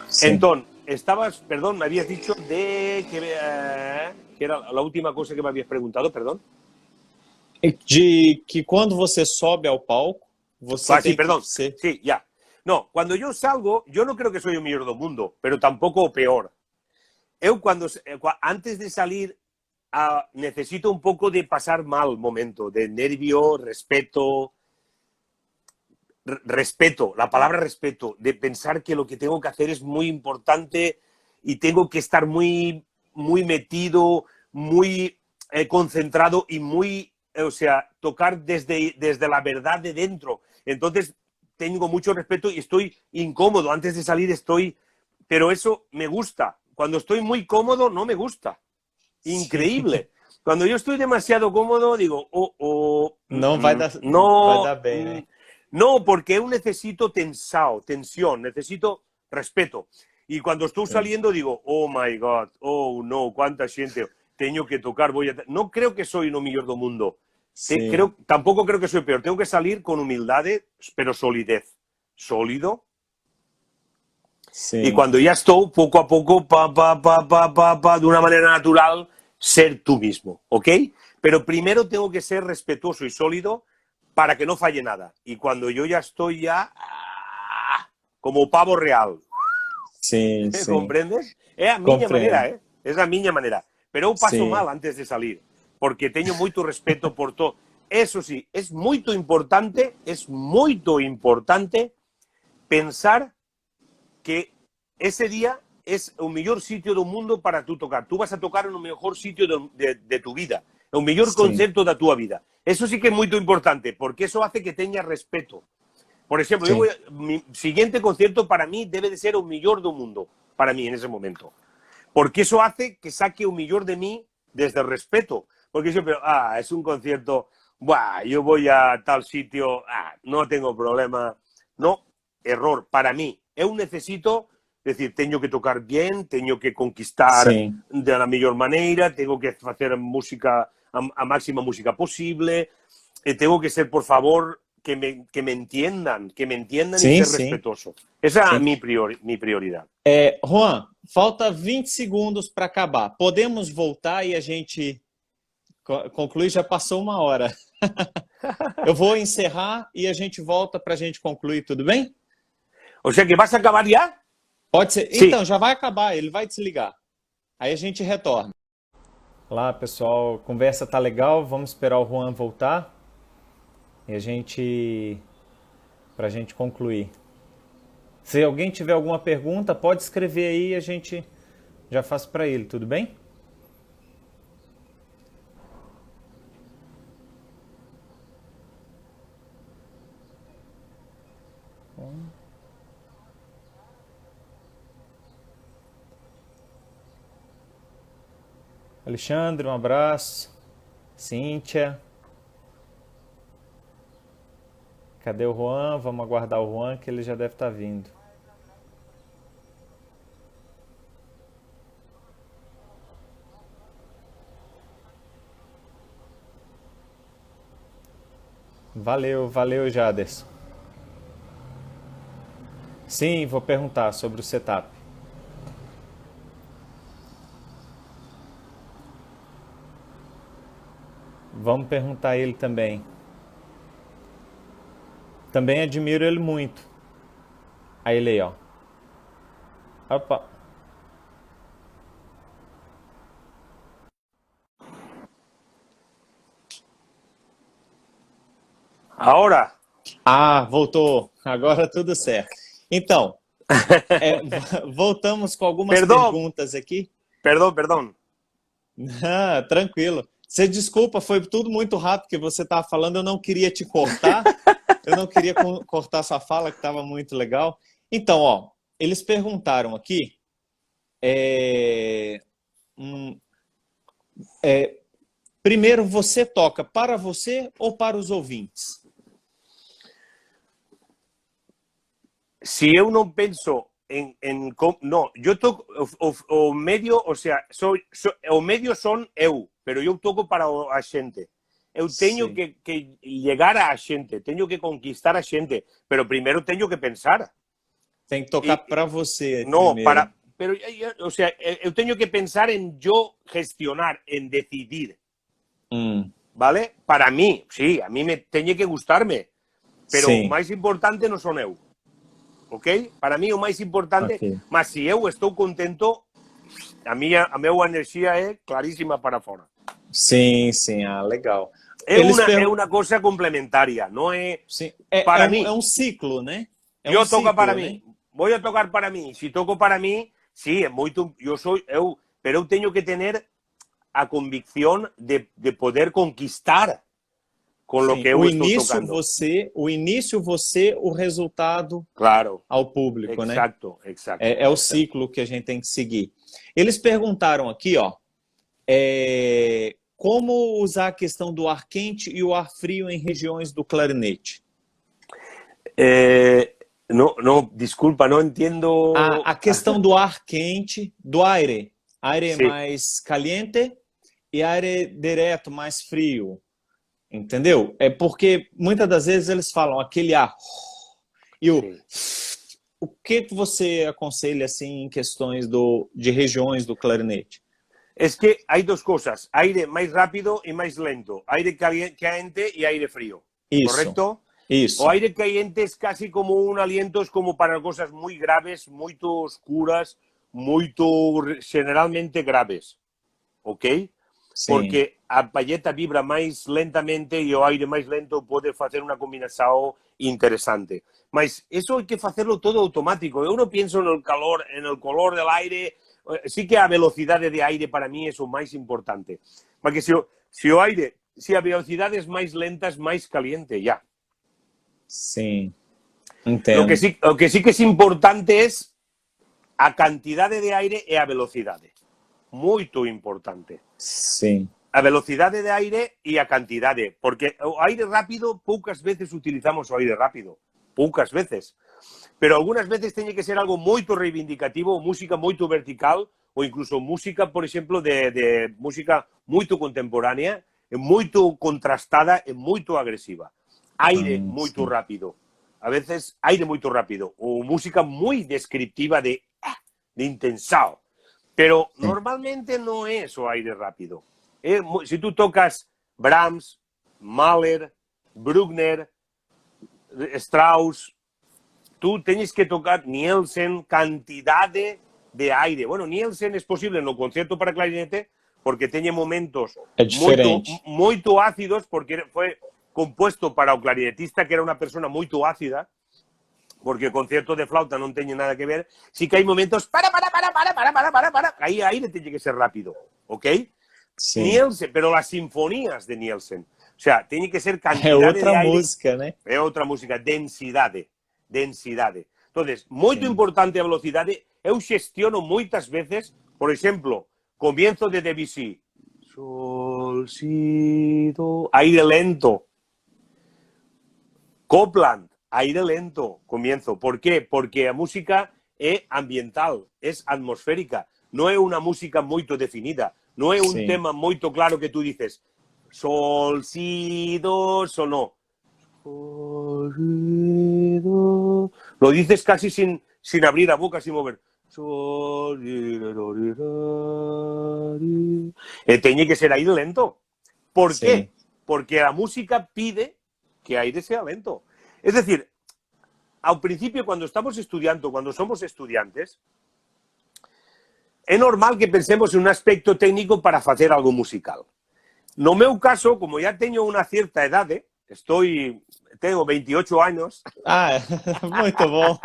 Sí. Entonces, perdón, me habías dicho de que era la última cosa que me habías preguntado, perdón. De que quando você sobe ao palco, você tem perdón. que ser... Sí, ya. No, cuando yo salgo, yo no creo que soy el mejor del mundo, pero tampoco o peor. Eu antes de salir necesito un poco de pasar mal momento, de nervio, respeto, la palabra respeto, de pensar que lo que tengo que hacer es muy importante y tengo que estar muy metido, muy concentrado y muy, o sea, tocar desde la verdad de dentro. Entonces, tengo mucho respeto y estoy incómodo. Antes de salir pero eso me gusta. Cuando estoy muy cómodo, no me gusta. Increíble. Sí. Cuando yo estoy demasiado cómodo, digo, no vai dar bem, né? No, porque yo necesito tensión, necesito respeto. Y cuando estoy saliendo digo, oh my God, oh no, cuánta gente, tengo que tocar, no creo que soy lo mejor del mundo. Sí. Tampoco creo que soy peor. Tengo que salir con humildad, pero solidez. Sólido. Sí. Y cuando ya estoy, poco a poco, de una manera natural, ser tú mismo, ¿ok? Pero primero tengo que ser respetuoso y sólido para que no falle nada. Y cuando yo ya estoy como pavo real. Sí, sí. ¿Comprendes? Es a miña manera, Es a miña manera. Pero eu paso mal antes de salir, porque teño moito respeto por todo. Eso sí, es moito importante pensar que ese día es o mellor sitio do mundo para tú tocar. Tú vas a tocar no mellor sitio de tu vida, o mellor concerto da túa vida. Eso sí que é moito importante, porque eso hace que teñas respeto. Por exemplo, mi siguiente concierto para mí debe de ser o mellor do mundo, para mí en ese momento. Porque eso hace que saque o mellor de mí desde el respeto. Porque siempre, es un concierto, yo voy a tal sitio, no tengo problema. No, error, para mí. Eu necesito decir, teño que tocar bien, teño que conquistar de la mellor maneira, tengo que facer música, a máxima música posible, e tengo que ser, por favor, que me entiendan y ser respetuoso. Esa es mi prioridad. Juan, falta 20 segundos para acabar. Podemos voltar e a gente concluir? Já passou uma hora. Eu vou encerrar e a gente volta para a gente concluir, tudo bem? O sea que vas a acabar ya? Pode ser. Sim. Então, já vai acabar, ele vai desligar. Aí a gente retorna. Olá, pessoal. A conversa tá legal. Vamos esperar o Juan voltar. E pra gente concluir. Se alguém tiver alguma pergunta, pode escrever aí e a gente já faz para ele, tudo bem? Alexandre, um abraço. Cíntia. Cadê o Juan? Vamos aguardar o Juan, que ele já deve estar vindo. Valeu, Jaderson. Sim, vou perguntar sobre o setup. Vamos perguntar a ele também. Também admiro ele muito. Aí ele aí, ó. Opa. Agora. Ah, voltou. Agora tudo certo. Então, voltamos com algumas perguntas aqui. Perdão. Ah, tranquilo. Você desculpa, foi tudo muito rápido que você estava falando, eu não queria te cortar. Eu não queria cortar sua fala, que estava muito legal. Então, ó, eles perguntaram aqui, primeiro, você toca para você ou para os ouvintes? Se eu não penso não, eu toco o medio, o sea, o medio son eu, pero eu toco para a xente. Eu teño que llegar a xente, teño que conquistar a xente, pero primeiro teño que pensar. Tem que tocar para você. No, pero, o sea, eu teño que pensar en yo gestionar, en decidir. ¿Vale? Para mí, sí, a mí me teñe que gustarme, pero o máis importante non son eu. Ok? Para mí o máis importante, mas se eu estou contento, a minha enerxía é clarísima para fora. Sim, legal. É uma coisa complementaria, não é para mim. É um ciclo, né? Eu toco para mim. Vou tocar para mim. Se toco para mim, sim, é muito. Pero eu tenho que ter a convicção de poder conquistar com o que eu estou tocando. O início você, o resultado ao público, né? Exato. É o ciclo que a gente tem que seguir. Eles perguntaram aqui, ó, como usar a questão do ar quente e o ar frio em regiões do clarinete? Desculpa, não entendo. A questão do ar quente, do aire. Aire mais caliente e aire direto, mais frio. Entendeu? É porque muitas das vezes eles falam aquele ar e o que você aconselha assim em questões de regiões do clarinete? Es que hay dos cosas, aire más rápido y más lento, aire caliente y aire frío, ¿correcto? Eso. O aire caliente es casi como un aliento, es como para cosas muy graves, muy oscuras, muy generalmente graves, ¿ok? Sí. Porque a palleta vibra más lentamente y el aire más lento puede hacer una combinación interesante. Mas eso hay que hacerlo todo automático. Yo no pienso en el color del aire. Sí que a velocidade de aire para mí é o máis importante. Porque se a velocidade é máis lentas, máis caliente, já. Sim, entendo. O que sí que é importante é a cantidade de aire e a velocidade. Muito importante. Sim. A velocidade de aire e a cantidade. Porque o aire rápido, poucas veces utilizamos o aire rápido. Poucas veces. pero algunas veces tiene que ser algo muy reivindicativo, música muy vertical, o incluso música, por ejemplo, de música muy contemporánea, muy contrastada y muy agresiva. Aire muy rápido. A veces aire muy rápido. O música muy descriptiva de intensado. Pero normalmente no es o aire rápido. Si tú tocas Brahms, Mahler, Bruckner, Strauss, tú tienes que tocar Nielsen, cantidad de aire. Bueno, Nielsen es posible en el concierto para clarinete porque tiene momentos muy ácidos, porque fue compuesto para un clarinetista que era una persona muy ácida, porque el concierto de flauta no tiene nada que ver. Sí que hay momentos para. Ahí aire tiene que ser rápido, ¿ok? Sí. Nielsen, pero las sinfonías de Nielsen, o sea, tiene que ser cantidad de aire. Es otra música, ¿no? Es otra música, densidad. Entonces, muy importante a velocidad. Eu gestiono muchas veces, por ejemplo, comienzo de Debussy. Sol, si, do, aire lento. Copland, aire lento, comienzo. ¿Por qué? Porque la música es ambiental, es atmosférica. No es una música muy definida. No es un tema muy claro que tú dices sol, si, do, sol, no. Sol, si, do. Lo dices casi sin abrir la boca, sin mover. Sol, si, do, tiene que ser aire lento. ¿Por qué? Porque la música pide que aire sea lento. Es decir, al principio cuando estamos estudiando, cuando somos estudiantes, es normal que pensemos en un aspecto técnico para hacer algo musical. No meu caso, como ya tengo una cierta edad, tengo 28 años. Ah, muito bom.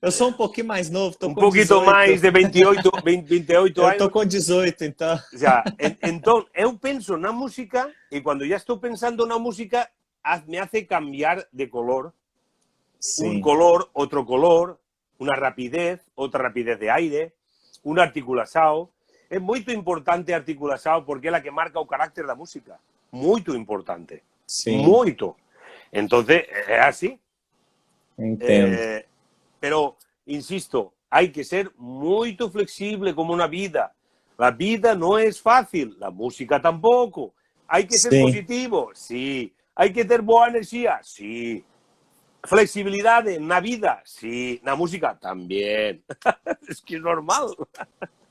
Eu sou pouquinho mais novo, tô com 18. Poquito más de 28 años. Eu tô com 18, então. O sea, entonces, eu penso na música y cuando ya estoy pensando en la música, me hace cambiar de color. Un color, otro color, una rapidez, otra rapidez de aire, un articulação. Es muy importante articulação porque es la que marca el carácter de la música. Muy importante. Sí. Muito. Entonces, es así. Entiendo. Pero, insisto, hay que ser muy flexible como una vida. La vida no es fácil, la música tampoco. Hay que ser positivo, sí. Hay que tener buena energía, sí. Flexibilidad en la vida, sí. Na música, también. Es que es normal.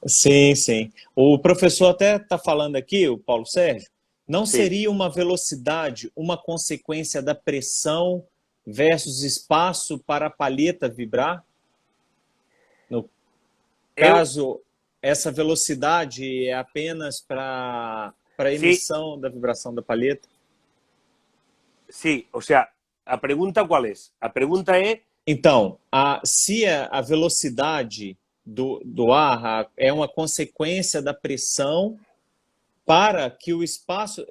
Sim. O professor até está falando aqui, o Paulo Sérgio, não seria uma velocidade uma consequência da pressão versus espaço para a palheta vibrar? No caso, essa velocidade é apenas para a emissão da vibração da palheta? Sim, ou seja, a pergunta qual é? A pergunta é... Então, se a velocidade do ar é uma consequência da pressão para que o espaço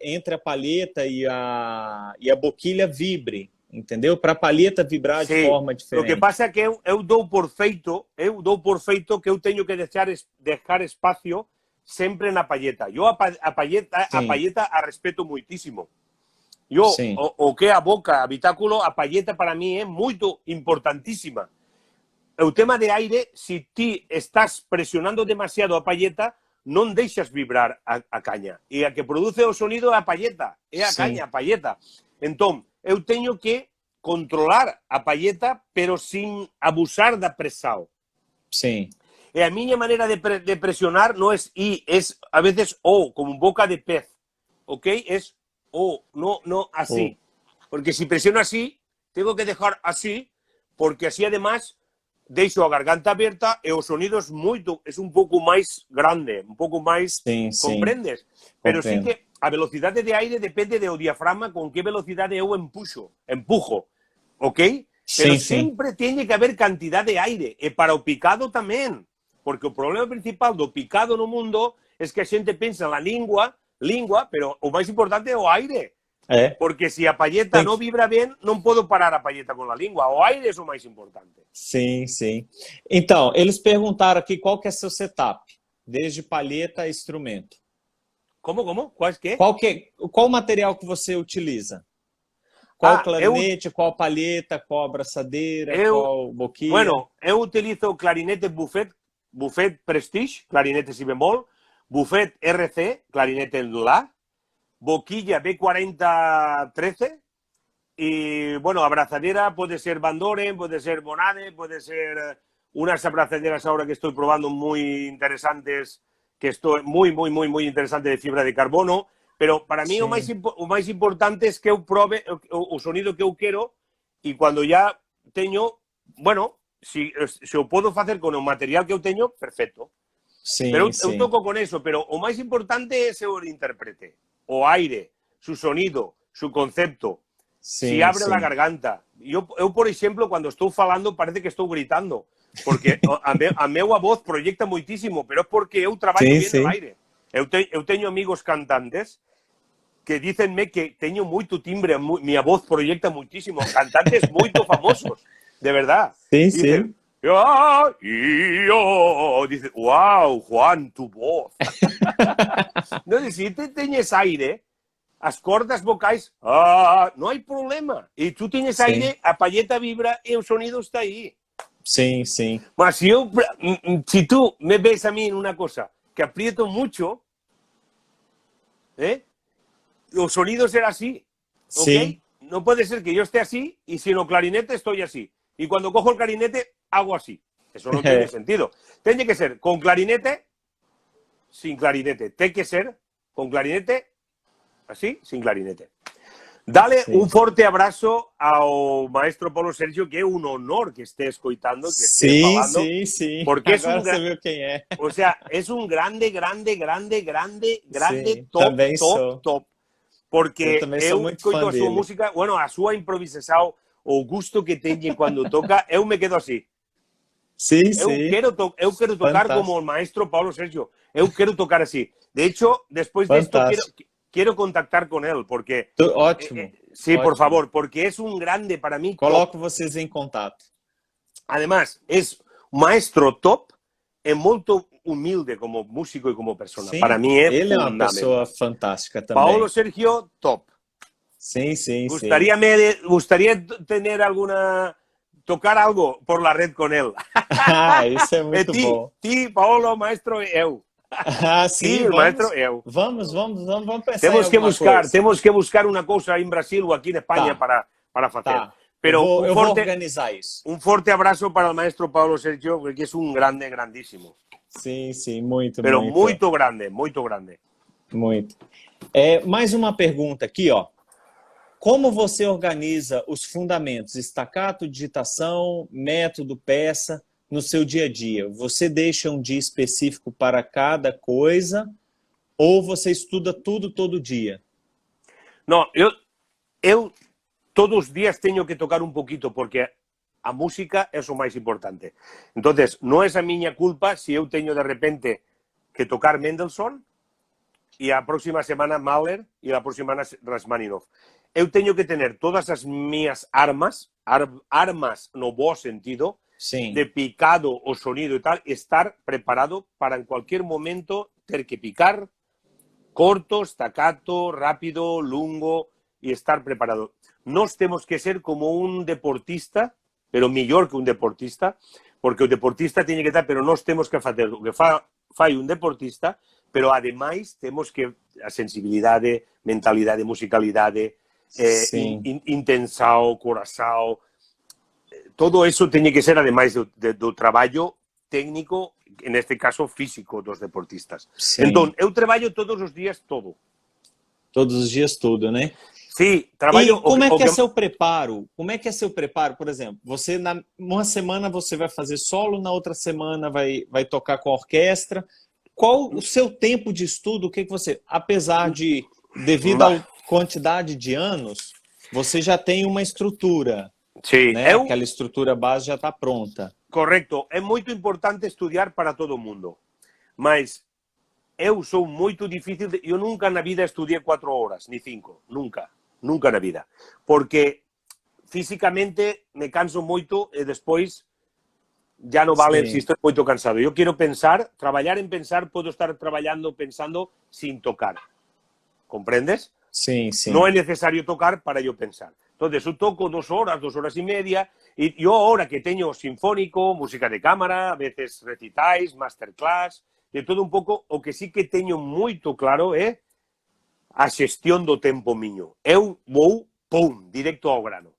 entre a palheta e a boquilha vibre, entendeu? Para a palheta vibrar de forma diferente. O que passa é que eu dou por feito que eu tenho que deixar espaço sempre na palheta. Eu a palheta a respeito muitíssimo. O que é a boca, habitáculo, a palheta para mim é muito importantíssima. El tema de aire, si ti estás presionando demasiado a palheta, non deixas vibrar a caña. E a que produce o sonido é a palheta, é a caña, a palheta. Entón, eu teño que controlar a palheta, pero sin abusar da pressão. Sim. E a miña maneira de presionar non é I, é a veces O, como boca de pez. Ok? É O, no así. Porque si presiono así, tengo que dejar así, porque así además... deixo a garganta aberta e o sonido é un pouco máis grande, un pouco máis, comprendes? Pero sí que a velocidade de aire depende do diafragma con que velocidade eu empujo, ok? Pero sempre tiene que haber cantidad de aire, e para o picado tamén, porque o problema principal do picado no mundo é que a xente pensa na língua, pero o máis importante é o aire. Porque se a palheta não vibra bem, não posso parar a palheta com a língua. O aire é o mais importante. Sim. Então, eles perguntaram aqui qual que é seu setup, desde palheta a instrumento. Como? Qual o material que você utiliza? Qual clarinete, qual palheta, qual abraçadeira, qual boquilla? Bueno, eu utilizo clarinete Buffet Prestige, clarinete si bemol, Buffet RC, clarinete en La, boquilla B4013 y, bueno, abrazadera puede ser Van Doren, puede ser Bonade, puede ser unas abrazaderas ahora que estoy probando muy interesantes, que estoy muy interesante de fibra de carbono, pero para mí o máis importante es que eu prove o sonido que eu quero e cando ya teño, bueno, se o podo facer con o material que eu teño, perfecto. Sim, Pero sim. eu toco con eso, pero o máis importante é ser o intérprete, o aire, su sonido, su concepto, si abre la garganta. Eu, por exemplo, cando estou falando parece que estou gritando, porque a meua voz proyecta moitísimo, pero é porque eu traballo bien no aire. Eu teño amigos cantantes que dicenme que teño moito timbre, miña voz proyecta moitísimo, cantantes moito famosos, de verdad. Sí, dicen, dice, wow, Juan, tu voz. No, si te teñes aire, as cordas vocais, non hai problema. E tú teñes aire, a palleta vibra e o sonido está aí. Sim, sim. Mas si tú me ves a mí en una cosa que aprieto mucho, los sonidos serán así, ¿ok? Sí. No puede ser que yo esté así y sin el clarinete estoy así. Y cuando cojo el clarinete, hago así. Eso no tiene sentido. Tiene que ser con clarinete, sin clarinete. Tiene que ser con clarinete, así, sin clarinete. Dale un fuerte abrazo ao maestro Paulo Sergio, que é un honor que esté escoitando, que esté falando. Sí. Porque agora você viu quem é. O sea, es un grande, Sim, top. Porque eu escoito a súa música, bueno, a súa improvisación, o gusto que teñe cando toca, eu me quedo así. Sí. Eu quero tocar como o maestro Paulo Sergio. Eu quero tocar así. De hecho, después de esto quiero contactar con él, porque... Ótimo. Sí, por favor, porque es un grande para mí. Coloco vocês em contato. Además, es un maestro top, é muito humilde como músico y como persona. Sim, para mí es ele é uma fundamental. pessoa fantástica também. Paulo Sergio, top. Sim. Gustaría tener tocar algo por la red con él. Isso é muito bom. Ti, Paulo, maestro, eu. Sim, maestro, eu. Vamos pensar temos que buscar una cosa en Brasil o aquí en España para hacer. Pero eu vou organizar isso. Un fuerte abrazo para el maestro Paulo Sergio, porque es un grande, grandísimo. Sim, muito. Pero muito grande. Muito. Mais uma pergunta aqui, ó. Como você organiza os fundamentos, staccato, digitação, método, peça, no seu dia a dia? Você deixa um dia específico para cada coisa ou você estuda tudo todo dia? Não, eu todos os dias tenho que tocar um pouquito, porque a música é o mais importante. Então, não é a minha culpa se eu tenho de repente que tocar Mendelssohn e a próxima semana Mahler e a próxima semana Rachmaninoff. Eu tenho que ter todas as minhas armas no bom sentido, de picado o sonido y tal, estar preparado para en cualquier momento tener que picar corto, staccato, rápido, lungo y estar preparado. Nos tenemos que ser como un deportista, pero mejor que un deportista, porque el deportista tiene que estar, pero nos tenemos que hacer lo que fai un deportista, pero además tenemos que a sensibilidad, mentalidad, musicalidad, intensao, corazao. Todo eso tiene que ser, además do traballo técnico, en este caso físico, dos deportistas. Entonces, eu trabalho todos os dias todo. Todos os dias tudo, né? Sim, trabalho... E como é que é seu preparo? Como é que é seu preparo? Por exemplo, você uma semana você vai fazer solo, na outra semana vai tocar com a orquestra. Qual o seu tempo de estudo? O que você... Apesar de, devido à quantidade de anos, você já tem uma estrutura. Sim. Né? Aquela estrutura base já está pronta. Correcto. É muito importante estudar para todo mundo. Mas eu sou muito difícil... Eu nunca na vida estudei 4 horas, ni 5. Nunca na vida. Porque físicamente me canso moito e despois já non vale se estou moito cansado. Eu quero pensar, traballar en pensar, podo estar traballando, pensando, sin tocar. Comprendes? Sim. Non é necesario tocar para eu pensar. Entonces, yo toco 2 horas, 2 horas y media, y yo ahora que tengo sinfónico, música de cámara, a veces recitais, masterclass, de todo un pouco, o que sí que teño moito claro é a xestión do tempo miño. Eu vou, pum, directo ao grano.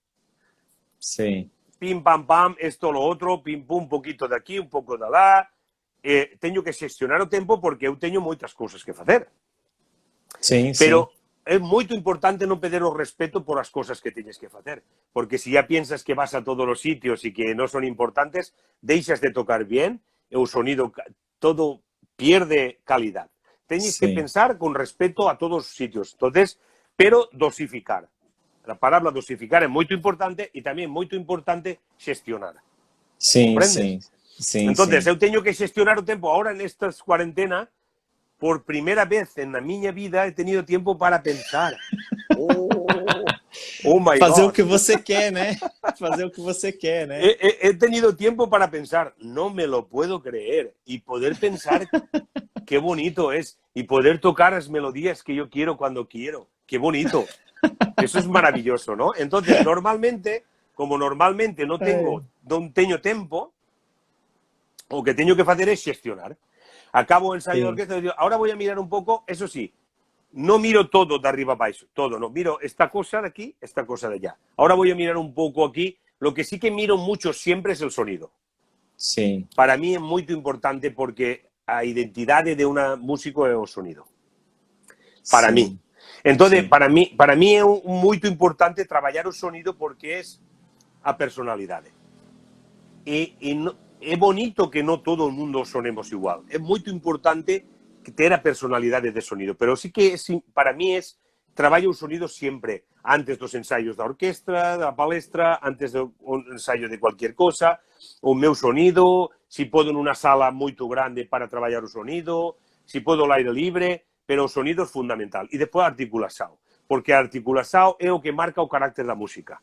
Sim. Pim, pam, pam, esto, lo otro, pim, pum, un poquito de aquí, un pouco de lá. Teño que xestionar o tempo porque eu teño moitas cousas que facer. Sim, Pero sim. é moito importante non perder o respeto por as cousas que teñes que facer. Porque se ya piensas que vas a todos os sitios e que non son importantes, deixas de tocar bien, e o sonido, todo pierde calidad. Teñes que Sim. pensar con respeto a todos os sitios. Entonces, pero dosificar. A palabra dosificar é moito importante e tamén moito importante xestionar. Sim, sim. Comprendes? Sim, Entonces, sim. eu teño que xestionar o tempo. Ahora, nestas cuarentena, por primeira vez na miña vida, he tenido tempo para pensar. Oh my Fazer o God. que você quer, né? Fazer o que você quer, né? He tenido tiempo para pensar. No me lo puedo creer. Y poder pensar qué bonito es. Y poder tocar las melodías que yo quiero cuando quiero. Qué bonito. Eso es maravilloso, ¿no? Entonces, normalmente, como normalmente non teño tempo, o que teño que facer é xestionar. Acabo o ensayo de Sim. orquesta e digo, ahora voy a mirar un pouco, eso sí, no miro todo de arriba a baixo, todo, no, miro esta cosa de aquí, esta cosa de allá. Ahora voy a mirar un pouco aquí, lo que sí que miro mucho siempre es el sonido. Sim. Para mí é moito importante porque a identidade de un músico é o sonido. Para mí. Sim. Entonces, Sim. para mí é moito importante traballar o sonido porque é a personalidade. É bonito que non todo o mundo sonemos igual. É moito importante ter a personalidade de sonido, pero sí que para mí traballo o sonido sempre, antes dos ensaios da orquestra, da palestra, antes do ensaio de cualquier cosa, o meu sonido, si podo nunha sala moito grande para traballar o sonido, si podo ao aire libre, pero o sonido é fundamental. E depois a articulação, porque a articulação é o que marca o carácter da música.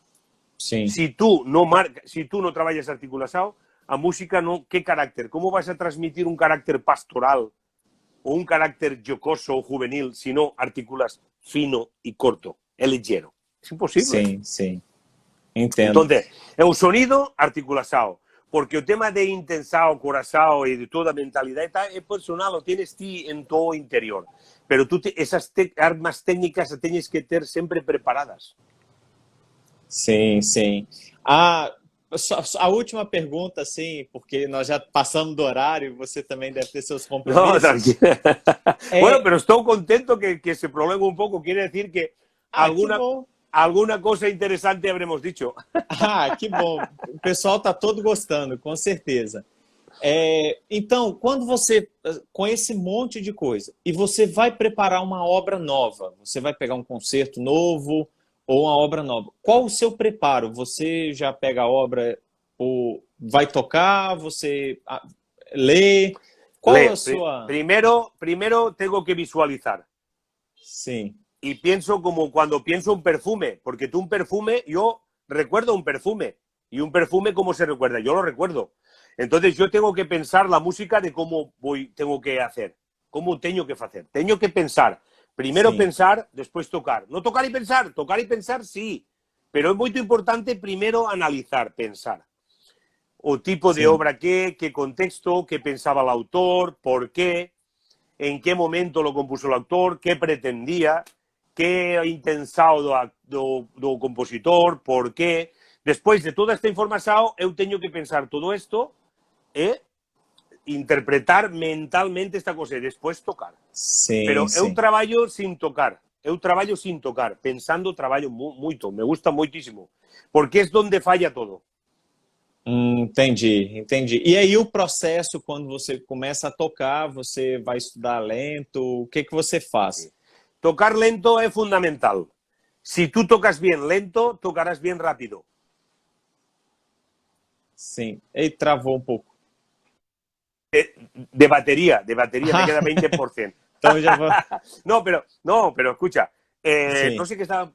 Sim. Si tú no traballas articulação, a música non, que carácter? Como vas a transmitir un carácter pastoral o un carácter jocoso ou juvenil se non articulas fino e corto, é ligeiro? É imposible. Sim, sim. Entendo. Entonces, é o sonido, articulação. Porque o tema de intensao, corazao e de toda a mentalidade é personal, o tienes ti en todo o interior. Pero tú esas armas técnicas as teñes que ter sempre preparadas. Sim, sim. A última pergunta, assim, porque nós já passamos do horário, você também deve ter seus No, compromissos. tranquilo. Bueno, pero estou contento que se prolongue un pouco. Quiere decir que Que bom. alguna cosa interesante habremos dicho. Que bom. O pessoal está todo gostando, com certeza. Então, quando você, com esse monte de coisa, e você vai preparar uma obra nova, você vai pegar um concerto novo ou uma obra nova, qual o seu preparo? Você já pega a obra ou vai tocar, você lê? Qual é a sua... Primero tengo que visualizar. Sim. Y pienso como cuando pienso un perfume, porque tú un perfume, yo recuerdo un perfume, y un perfume ¿cómo se recuerda? Yo lo recuerdo. Entonces yo tengo que pensar la música de cómo tengo que hacer, cómo tengo que hacer. Tengo que pensar, primero Sí. pensar, después tocar. No tocar y pensar sí, pero es muy importante primero analizar, pensar. O tipo de Sí. obra qué contexto, qué pensaba el autor, por qué, en qué momento lo compuso el autor, qué pretendía, qué intensado do compositor, por qué. Despois de toda esta información, eu teño que pensar todo isto e interpretar mentalmente esta cosa e despois tocar. Sim, Pero eu sim. traballo sin tocar. Pensando traballo moito, me gusta moitísimo, porque é onde falla todo. Entendi, entendi. E aí o processo, quando você começa a tocar, você vai estudar lento, o que você faz? Tocar lento é fundamental. Si tú tocas bien lento, tocarás bien rápido. Sim. E travou um pouco. De batería me queda 20%. Então já vou... No, pero escucha, Sim.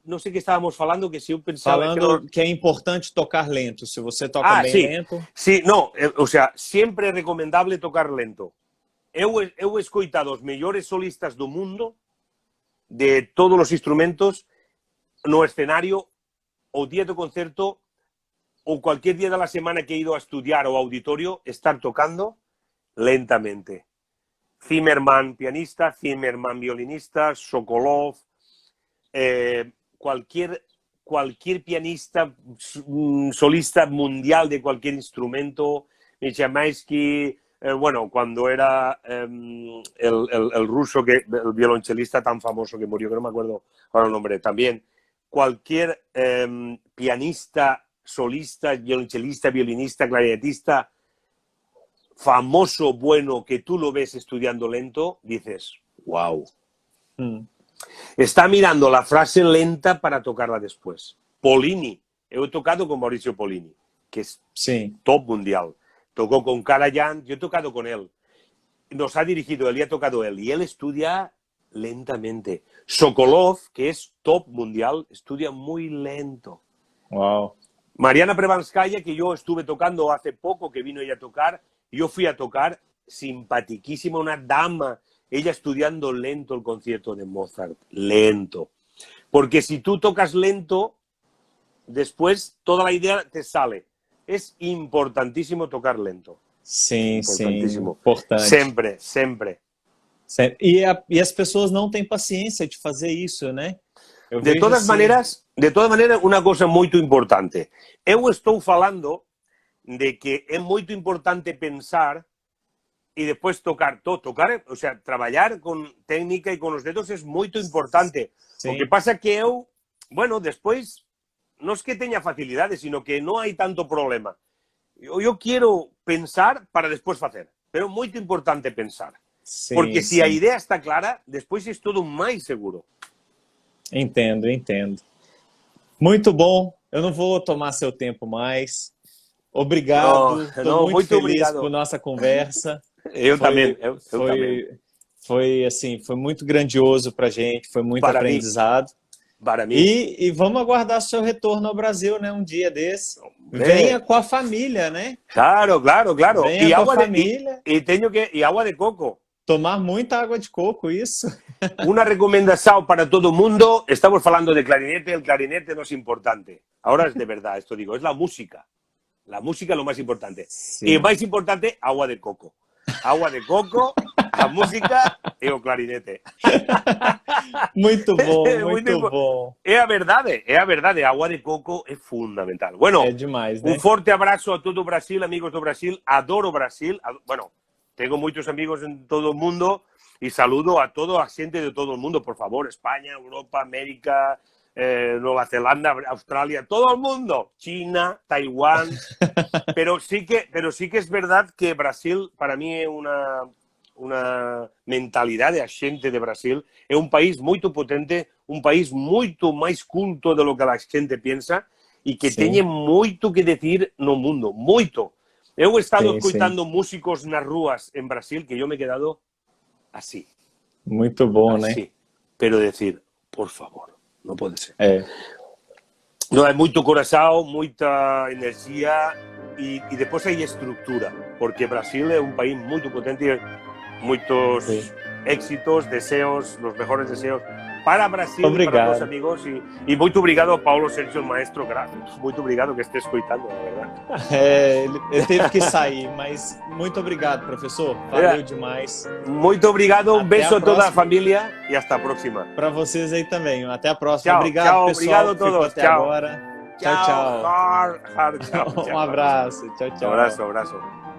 no sé qué estábamos falando, que si eu pensaba... Falando que é importante tocar lento. Se você toca bem sí. lento... Sí, no, o sea, siempre é recomendable tocar lento. Eu escoitado os mellores solistas do mundo, de todos os instrumentos, no escenario, o día de concierto, o cualquier día de la semana que he ido a estudiar o auditorio, estar tocando lentamente. Zimmerman, pianista, Zimmerman, violinista, Sokolov, cualquier pianista solista mundial de cualquier instrumento, Michamaisky, bueno, cuando era el ruso, el violonchelista tan famoso que murió, que no me acuerdo ahora el nombre, también, cualquier pianista, solista, violonchelista, violinista, clarinetista, famoso, bueno, que tú lo ves estudiando lento, dices, wow. Está mirando la frase lenta para tocarla después. Polini, he tocado con Mauricio Polini, que es top mundial. Tocó con Karajan, yo he tocado con él. Nos ha dirigido él y ha tocado él. Y él estudia lentamente. Sokolov, que es top mundial, estudia muy lento. Wow. Mariana Prevanskaya, que yo estuve tocando hace poco, que vino ella a tocar, yo fui a tocar, simpatiquísima, una dama, ella estudiando lento el concierto de Mozart, lento. Porque si tú tocas lento, después toda la idea te sale. Es importantísimo tocar lento. Sim, importantíssimo. Sim, importante. Sempre, sempre. E as pessoas não têm paciência de fazer isso, né? De todas maneiras, uma coisa muito importante. Eu estou falando de que é muito importante pensar y después tocar, o sea, trabajar con técnica y con los dedos es muy importante. Sí. Lo que pasa que yo, bueno, después, no es que tenga facilidades, sino que no hay tanto problema. Yo quiero pensar para después hacer, pero es muy importante pensar. Sí, porque si la idea está clara, después es todo más seguro. Entendo, entendo. Muito bom. Eu não vou tomar seu tempo mais. Obrigado. Estou muito feliz obrigado por nossa conversa. Eu também. Foi assim, foi muito grandioso para a gente, foi muito aprendizado. Para mim. E vamos aguardar seu retorno ao Brasil, né? Um dia desse. Venha com a família, né? Claro, claro, claro. Venha e com a família. E água de coco. Tomar muita água de coco, isso. Una recomendación para todo el mundo. Estamos hablando de clarinete. El clarinete no es importante. Ahora es de verdad, esto digo. Es la música. La música es lo más importante. Sí. Y más importante, agua de coco. Agua de coco, a música e o clarinete. Muito bom, muito bom. É a verdade, a agua de coco é fundamental. Bueno, é demais, né? Um forte abraço a todo o Brasil, amigos do Brasil. Adoro Brasil. Bueno, tengo muchos amigos en todo el mundo y saludo a toda la gente de todo el mundo, por favor. España, Europa, América, Nueva Zelanda, Australia, todo el mundo. China, Taiwán. Pero sí que es verdad que Brasil, para mí, es una mentalidad de la gente de Brasil. Es un país muy potente, un país mucho más culto de lo que la gente piensa y que tiene mucho que decir no mundo, mucho. He estado escuchando músicos nas ruas en Brasil que yo me he quedado así. Muito bom, así. né? Pero decir, por favor, no puede ser. No, hay mucho corazón, mucha energía y después hay estructura, porque Brasil es un país muy potente, muchos éxitos, deseos, los mejores deseos para Brasil, para los amigos e muito obrigado a Paulo Sérgio, o maestro, muito obrigado que esteja escutando, na verdade. Ele teve que sair, mas muito obrigado, professor, valeu demais. Muito obrigado, um beijo a toda a família e até a próxima. Para vocês aí também, até a próxima. Tchau, obrigado, tchau, pessoal, obrigado a todos. Até agora. Tchau, tchau. Tchau. Um abraço, tchau, tchau. Abraço.